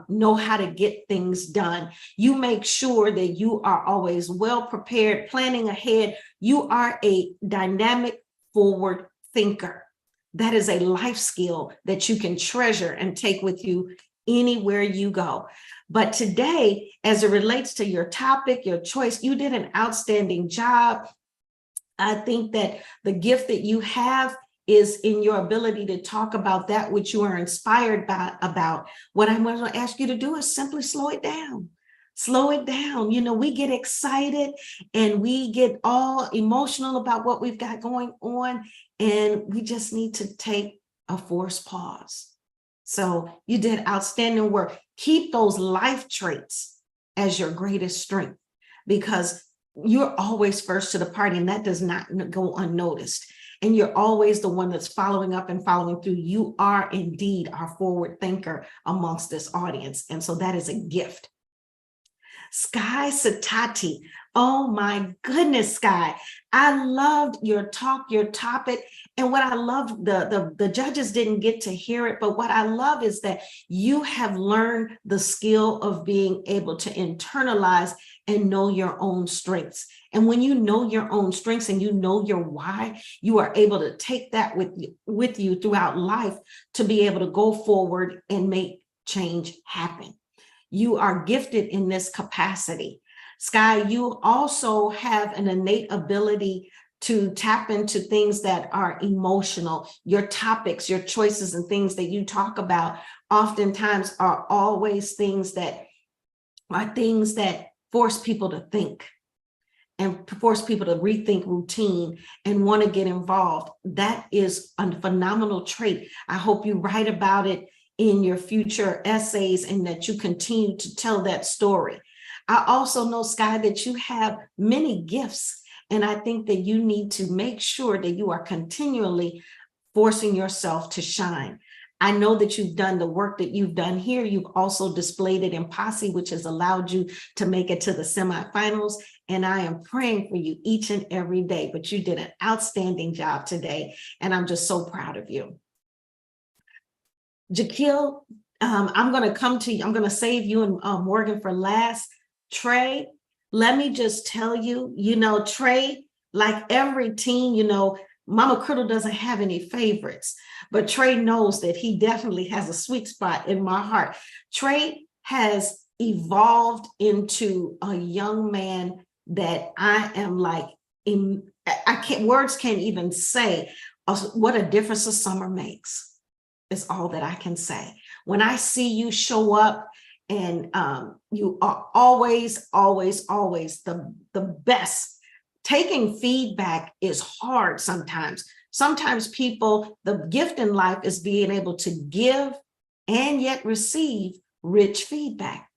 A: know how to get things done. You make sure that you are always well prepared, planning ahead. You are a dynamic forward thinker. That is a life skill that you can treasure and take with you anywhere you go. But today, as it relates to your topic, your choice, you did an outstanding job. I think that the gift that you have is in your ability to talk about that which you are inspired by. About what I'm going to ask you to do is simply slow it down. Slow it down. You know, we get excited and we get all emotional about what we've got going on, and we just need to take a forced pause. So you did outstanding work. Keep those life traits as your greatest strength, because you're always first to the party, and that does not go unnoticed. And you're always the one that's following up and following through. You are indeed our forward thinker amongst this audience. And so that is a gift. Sky Satati. Oh my goodness, Sky. I loved your talk, your topic. And what I loved, the judges didn't get to hear it, but what I love is that you have learned the skill of being able to internalize and know your own strengths. And when you know your own strengths and you know your why, you are able to take that with you throughout life to be able to go forward and make change happen. You are gifted in this capacity. Sky, you also have an innate ability to tap into things that are emotional. Your topics, your choices, and things that you talk about oftentimes are always things that force people to think and force people to rethink routine and want to get involved. That is a phenomenal trait. I hope you write about it in your future essays and that you continue to tell that story. I also know, Sky, that you have many gifts, and I think that you need to make sure that you are continually forcing yourself to shine. I know that you've done the work that you've done here. You've also displayed it in Posse, which has allowed you to make it to the semifinals. And I am praying for you each and every day, but you did an outstanding job today. And I'm just so proud of you. Jaquil, I'm going to come to you. I'm going to save you and Morgan for last. Trey, let me just tell you, Trey, like every teen, Mama Criddle doesn't have any favorites, but Trey knows that he definitely has a sweet spot in my heart. Trey has evolved into a young man that I am like, words can't even say what a difference a summer makes. Is all that I can say. When I see you show up, and you are always, always, always the best. Taking feedback is hard sometimes. Sometimes the gift in life is being able to give and yet receive rich feedback.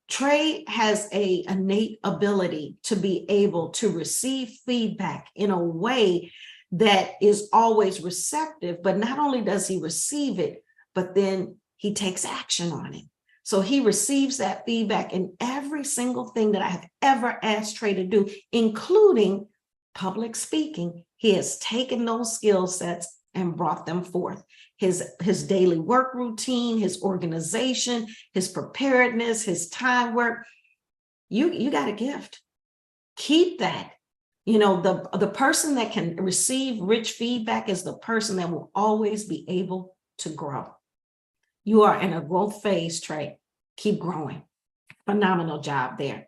A: Trey has an innate ability to be able to receive feedback in a way that is always receptive, but not only does he receive it, but then he takes action on it. So he receives that feedback in every single thing that I have ever asked Trey to do, including public speaking. He has taken those skill sets and brought them forth. His daily work routine, his organization, his preparedness, his time work. You got a gift. Keep that. You know, the person that can receive rich feedback is the person that will always be able to grow. You are in a growth phase, Trey. Keep growing. Phenomenal job there.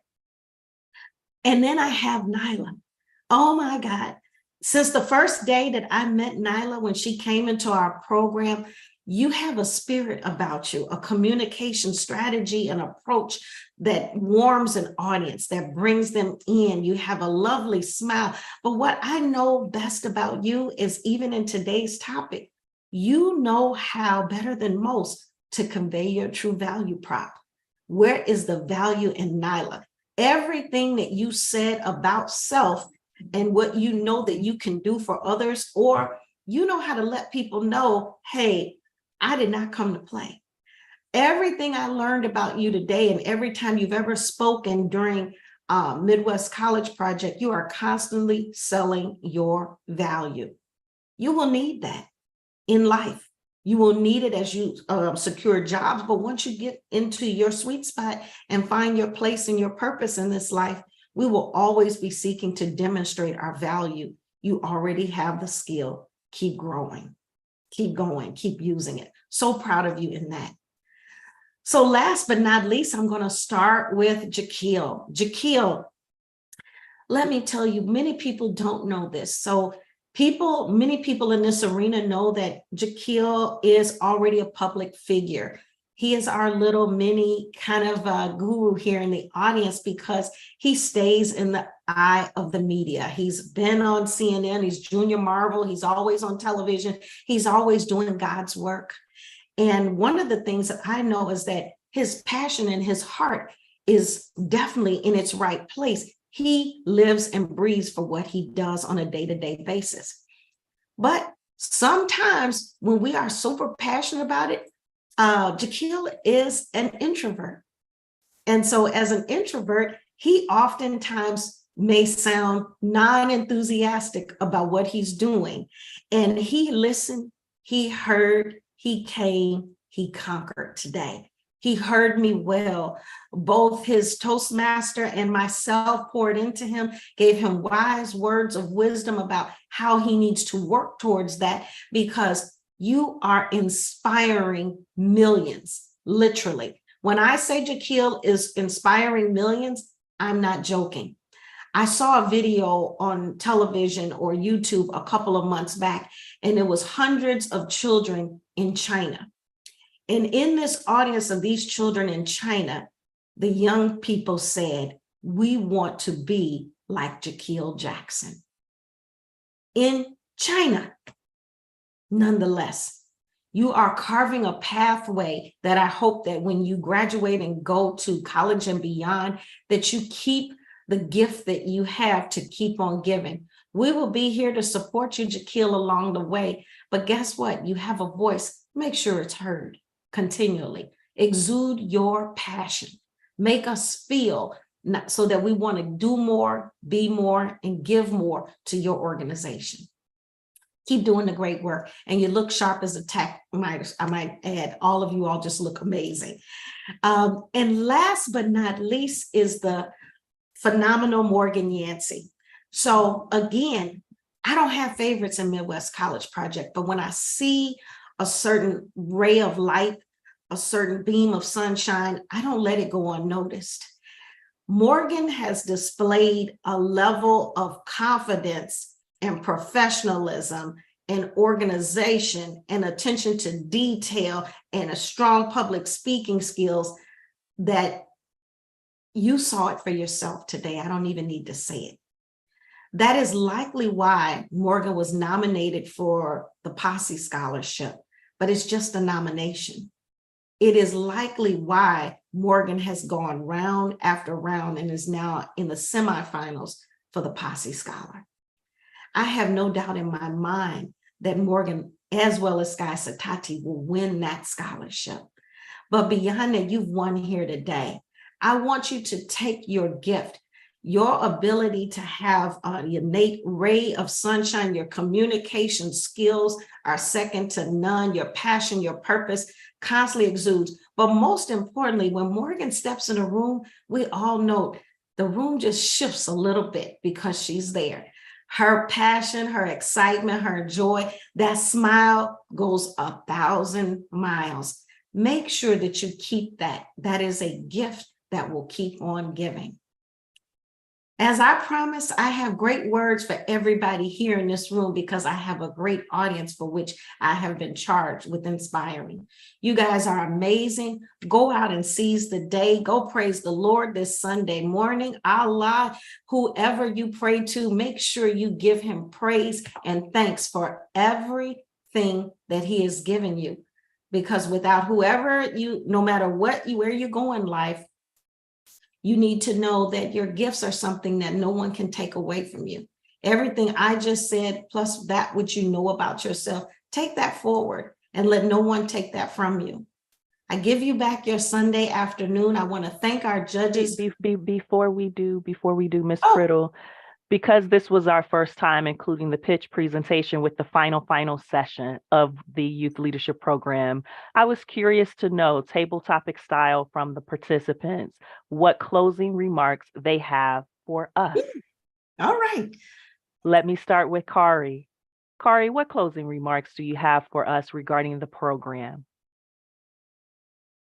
A: And then I have Nyla. Oh my God. Since the first day that I met Nyla, when she came into our program, you have a spirit about you, a communication strategy and approach that warms an audience, that brings them in. You have a lovely smile. But what I know best about you is, even in today's topic, you know how better than most to convey your true value prop. Where is the value in Nyla? Everything that you said about self and what you know that you can do for others, or you know how to let people know, hey, I did not come to play. Everything I learned about you today, and every time you've ever spoken during Midwest College Project, you are constantly selling your value. You will need that in life. You will need it as you secure jobs, but once you get into your sweet spot and find your place and your purpose in this life, we will always be seeking to demonstrate our value. You already have the skill. Keep growing, keep going, keep using it. So proud of you in that. So last but not least, I'm going to start with Jaquil. Jaquil, let me tell you, many people don't know this. So many people in this arena know that Jaquil is already a public figure. He is our little mini kind of guru here in the audience because he stays in the eye of the media. He's been on CNN, he's Junior Marvel, he's always on television, he's always doing God's work. And one of the things that I know is that his passion and his heart is definitely in its right place. He lives and breathes for what he does on a day-to-day basis. But sometimes when we are super passionate about it, Jaquil is an introvert. And so as an introvert, he oftentimes may sound non-enthusiastic about what he's doing. And he listened, he heard, he came, he conquered today. He heard me well. Both his Toastmaster and myself poured into him, gave him wise words of wisdom about how he needs to work towards that, because you are inspiring millions, literally. When I say Jaquil is inspiring millions, I'm not joking. I saw a video on television or YouTube a couple of months back, and it was hundreds of children in China. And in this audience of these children in China, the young people said, we want to be like Jaquil Jackson. In China, nonetheless, you are carving a pathway that I hope that when you graduate and go to college and beyond, that you keep the gift that you have to keep on giving. We will be here to support you, Jaquil, along the way. But guess what? You have a voice. Make sure it's heard continually. Exude your passion. Make us feel so that we want to do more, be more, and give more to your organization. Keep doing the great work. And you look sharp as a tack. I might add, all of you all just look amazing. And last but not least is the phenomenal Morgan Yancey. So again, I don't have favorites in Midwest College Project, but when I see a certain ray of light, a certain beam of sunshine, I don't let it go unnoticed. Morgan has displayed a level of confidence and professionalism and organization and attention to detail and a strong public speaking skills that you saw it for yourself today. I don't even need to say it. That is likely why Morgan was nominated for the Posse Scholarship, but it's just a nomination. It is likely why Morgan has gone round after round and is now in the semifinals for the Posse Scholar. I have no doubt in my mind that Morgan, as well as Sky Satati, will win that scholarship. But beyond that, you've won here today. I want you to take your gift, your ability to have an innate ray of sunshine, your communication skills are second to none, your passion, your purpose constantly exudes. But most importantly, when Morgan steps in a room, we all know the room just shifts a little bit because she's there. Her passion, her excitement, her joy, that smile goes 1,000 miles. Make sure that you keep that. That is a gift that will keep on giving. As I promised, I have great words for everybody here in this room because I have a great audience for which I have been charged with inspiring. You guys are amazing. Go out and seize the day. Go praise the Lord this Sunday morning. Allah, whoever you pray to, make sure you give him praise and thanks for everything that he has given you. Because without whoever you, no matter what you, where you go in life, you need to know that your gifts are something that no one can take away from you. Everything I just said, plus that which you know about yourself, take that forward and let no one take that from you. I give you back your Sunday afternoon. I want to thank our judges.
C: Before we do, Ms. Criddle, because this was our first time including the pitch presentation with the final session of the Youth Leadership Program, I was curious to know, table topic style, from the participants, what closing remarks they have for us.
A: All right.
C: Let me start with Kari. Kari, what closing remarks do you have for us regarding the program?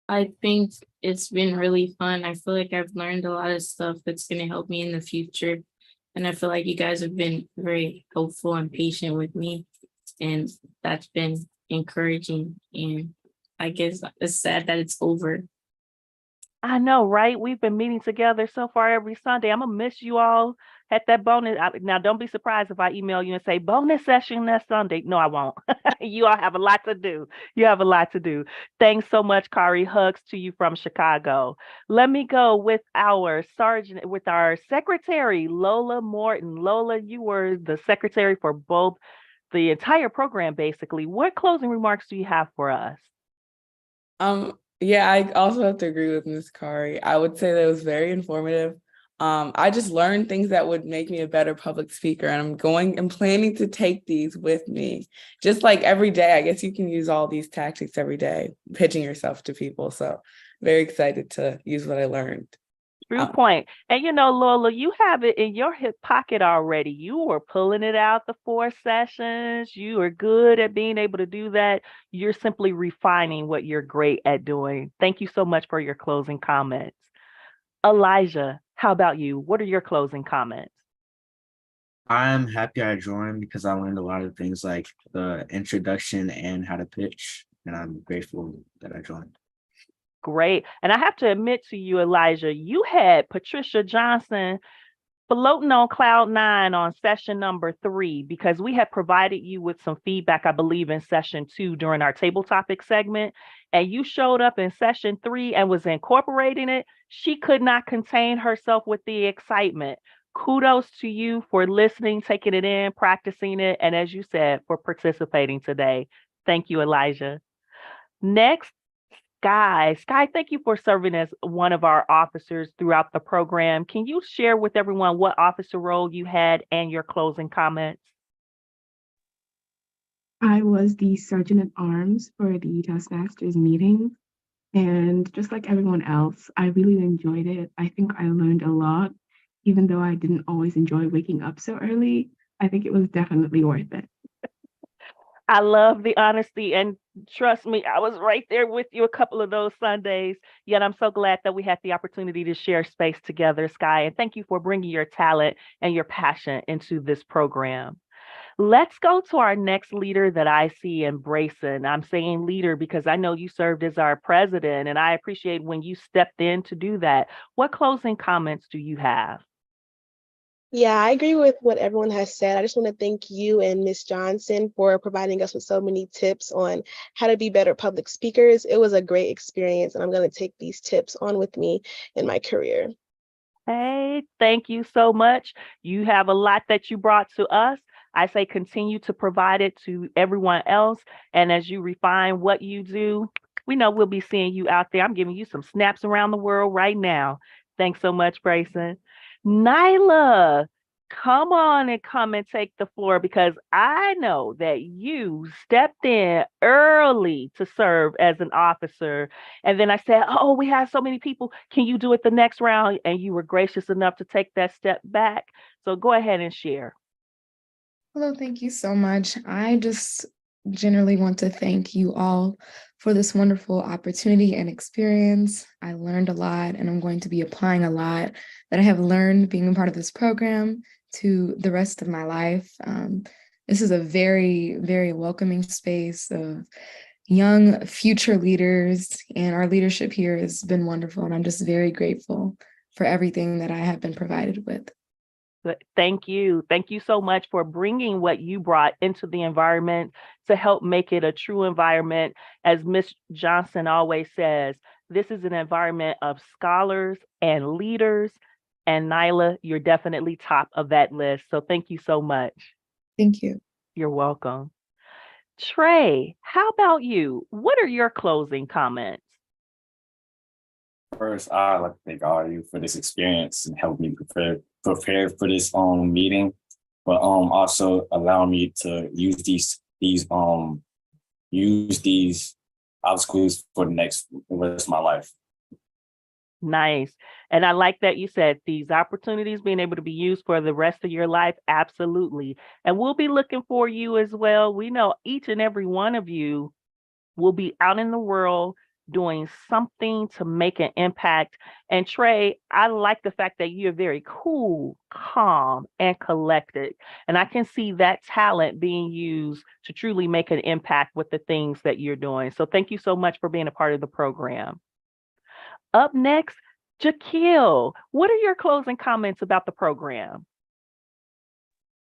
F: I think it's been really fun. I feel like I've learned a lot of stuff that's going to help me in the future. And I feel like you guys have been very helpful and patient with me. And that's been encouraging. And I guess it's sad that it's over.
C: I know, right? We've been meeting together so far every Sunday. I'm going to miss you all at that bonus. Now, don't be surprised if I email you and say bonus session next Sunday. No, I won't. You all have a lot to do. You have a lot to do. Thanks so much, Kari. Hugs to you from Chicago. Let me go with our sergeant, with our secretary, Lola Morton. Lola, you were the secretary for both the entire program, basically. What closing remarks do you have for us?
E: Yeah, I also have to agree with Ms. Kari. I would say that it was very informative. I just learned things that would make me a better public speaker, and I'm planning to take these with me. Just like every day, I guess you can use all these tactics every day, pitching yourself to people. So very excited to use what I learned.
C: True point. And you know, Lola, you have it in your hip pocket already. You were pulling it out the 4 sessions. You are good at being able to do that. You're simply refining what you're great at doing. Thank you so much for your closing comments. Elijah, how about you? What are your closing comments?
H: I'm happy I joined because I learned a lot of things like the introduction and how to pitch, and I'm grateful that I joined.
C: Great. And I have to admit to you, Elijah, you had Patricia Johnson floating on cloud 9 on session number 3, because we had provided you with some feedback, I believe, in session 2 during our table topic segment, and you showed up in session 3 and was incorporating it. She could not contain herself with the excitement. Kudos to you for listening, taking it in, practicing it, and as you said, for participating today. Thank you, Elijah. Next, Sky, thank you for serving as one of our officers throughout the program. Can you share with everyone what officer role you had and your closing comments?
I: I was the sergeant at arms for the Toastmasters meeting. And just like everyone else, I really enjoyed it. I think I learned a lot, even though I didn't always enjoy waking up so early. I think it was definitely worth it.
C: I love the honesty, and trust me, I was right there with you a couple of those Sundays. Yet I'm so glad that we had the opportunity to share space together, Sky, and thank you for bringing your talent and your passion into this program. Let's go to our next leader that I see embracing. I'm saying leader because I know you served as our president, and I appreciate when you stepped in to do that. What closing comments do you have?
L: Yeah, I agree with what everyone has said. I just want to thank you and Ms. Johnson for providing us with so many tips on how to be better public speakers. It was a great experience, and I'm going to take these tips on with me in my career.
C: Hey, thank you so much. You have a lot that you brought to us. I say continue to provide it to everyone else. And as you refine what you do, we know we'll be seeing you out there. I'm giving you some snaps around the world right now. Thanks so much, Grayson. Nyla, Come on and come and take the floor because I know that you stepped in early to serve as an officer. And then I said, oh, we have so many people. Can you do it the next round? And you were gracious enough to take that step back. So go ahead and share.
G: Hello, thank you so much. I just generally want to thank you all for this wonderful opportunity and experience. I learned a lot, and I'm going to be applying a lot that I have learned being a part of this program to the rest of my life. This is a very, very welcoming space of young future leaders, and our leadership here has been wonderful, and I'm just very grateful for everything that I have been provided with.
C: Thank you. Thank you so much for bringing what you brought into the environment to help make it a true environment. As Ms. Johnson always says, this is an environment of scholars and leaders. And Nyla, you're definitely top of that list. So thank you so much.
G: Thank you.
C: You're welcome. Trey, how about you? What are your closing comments?
N: First, I'd like to thank all of you for this experience and help me prepare for this meeting, but also allow me to use these obstacles for the rest of my life.
C: Nice. And I like that you said these opportunities being able to be used for the rest of your life. Absolutely. And we'll be looking for you as well. We know each and every one of you will be out in the world doing something to make an impact. And Trey, I like the fact that you're very cool, calm, and collected. And I can see that talent being used to truly make an impact with the things that you're doing. So thank you so much for being a part of the program. Up next, Jaquil, what are your closing comments about the program?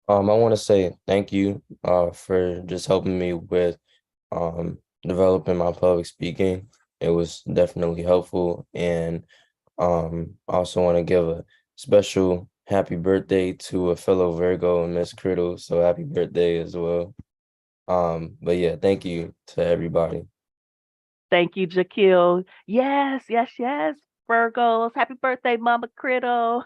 J: I want to say thank you for just helping me with developing my public speaking. It was definitely helpful. And I also want to give a special happy birthday to a fellow Virgo, Miss Criddle. So happy birthday as well. But yeah, thank you to everybody.
C: Thank you, Jaquil. Yes, yes, yes. Virgos, happy birthday, Mama Criddle.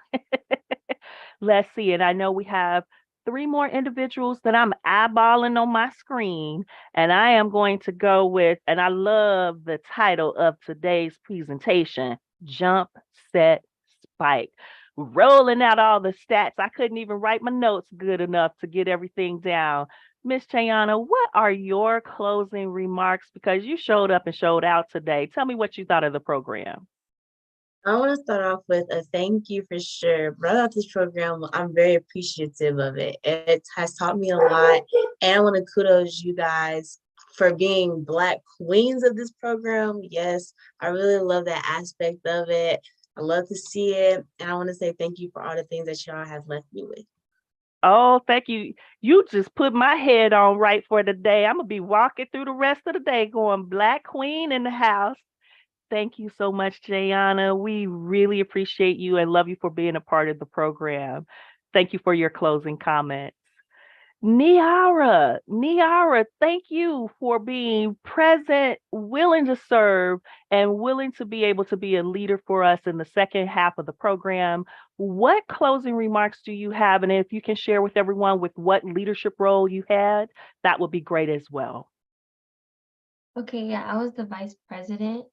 C: Let's see. And I know we have 3 more individuals that I'm eyeballing on my screen. And I am going to go with, and I love the title of today's presentation, Jump, Set, Spike. Rolling out all the stats. I couldn't even write my notes good enough to get everything down. Miss Chayana, what are your closing remarks? Because you showed up and showed out today. Tell me what you thought of the program.
M: I want to start off with a thank you for sure. Brought out this program. I'm very appreciative of it. It has taught me a lot. And I want to kudos you guys for being Black queens of this program. Yes, I really love that aspect of it. I love to see it. And I want to say thank you for all the things that y'all have left me with.
C: Oh, thank you. You just put my head on right for the day. I'm going to be walking through the rest of the day going Black Queen in the house. Thank you so much, Jayana. We really appreciate you and love you for being a part of the program. Thank you for your closing comments. Niara, thank you for being present, willing to serve, and willing to be able to be a leader for us in the second half of the program. What closing remarks do you have? And if you can share with everyone with what leadership role you had, that would be great as well.
K: Okay, yeah, I was the vice president.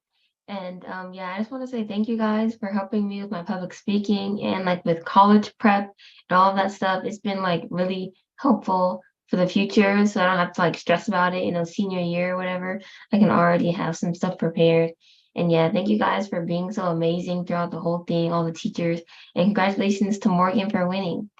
K: And yeah, I just want to say thank you guys for helping me with my public speaking and like with college prep and all of that stuff. It's been like really helpful for the future. So I don't have to like stress about it, senior year or whatever. I can already have some stuff prepared. And yeah, thank you guys for being so amazing throughout the whole thing, all the teachers. And congratulations to Morgan for winning.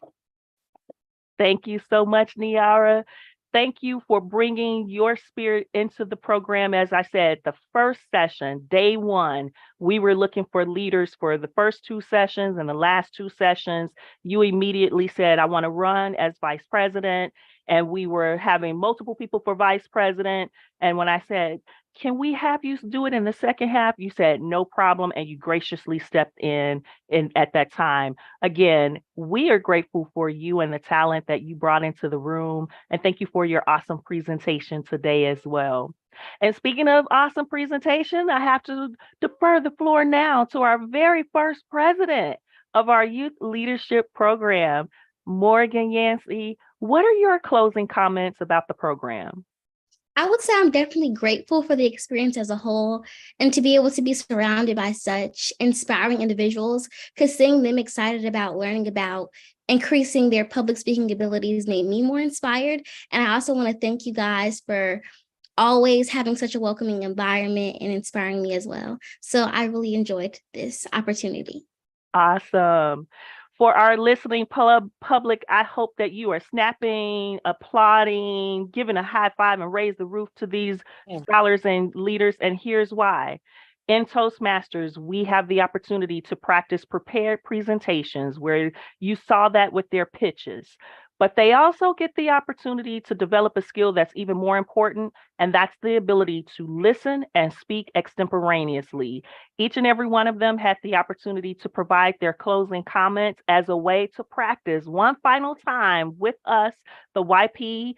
C: Thank you so much, Niara. Thank you for bringing your spirit into the program. As I said, the first session, day 1, we were looking for leaders for the first 2 sessions and the last 2 sessions. You immediately said, I want to run as vice president. And we were having multiple people for vice president. And when I said, can we have you do it in the second half? You said, no problem. And you graciously stepped in at that time. Again, we are grateful for you and the talent that you brought into the room. And thank you for your awesome presentation today as well. And speaking of awesome presentation, I have to defer the floor now to our very first president of our youth leadership program, Morgan Yancey, what are your closing comments about the program?
O: I would say I'm definitely grateful for the experience as a whole and to be able to be surrounded by such inspiring individuals, because seeing them excited about learning about increasing their public speaking abilities made me more inspired. And I also want to thank you guys for always having such a welcoming environment and inspiring me as well. So I really enjoyed this opportunity.
C: Awesome. For our listening public, I hope that you are snapping, applauding, giving a high five and raise the roof to these scholars and leaders. And here's why. In Toastmasters, we have the opportunity to practice prepared presentations where you saw that with their pitches. But they also get the opportunity to develop a skill that's even more important, and that's the ability to listen and speak extemporaneously. Each and every one of them had the opportunity to provide their closing comments as a way to practice one final time with us, the YLP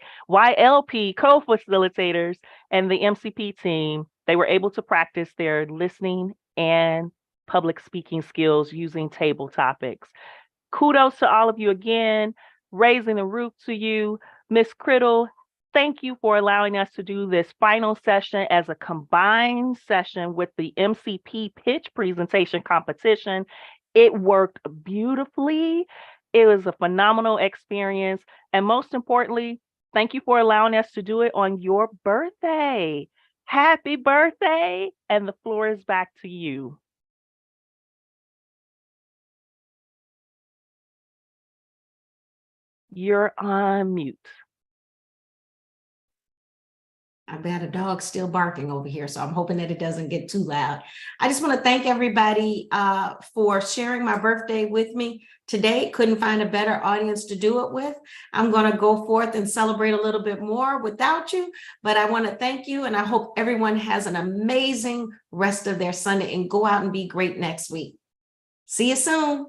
C: co-facilitators, and the MCP team. They were able to practice their listening and public speaking skills using table topics. Kudos to all of you again. Raising the roof to you. Ms. Criddle, thank you for allowing us to do this final session as a combined session with the MCP pitch presentation competition. It worked beautifully. It was a phenomenal experience. And most importantly, thank you for allowing us to do it on your birthday. Happy birthday. And the floor is back to you. You're on mute.
A: I bet a dog's still barking over here, so I'm hoping that it doesn't get too loud. I just want to thank everybody for sharing my birthday with me today. Couldn't find a better audience to do it with. I'm going to go forth and celebrate a little bit more without you, but I want to thank you, and I hope everyone has an amazing rest of their Sunday and go out and be great next week. See you soon.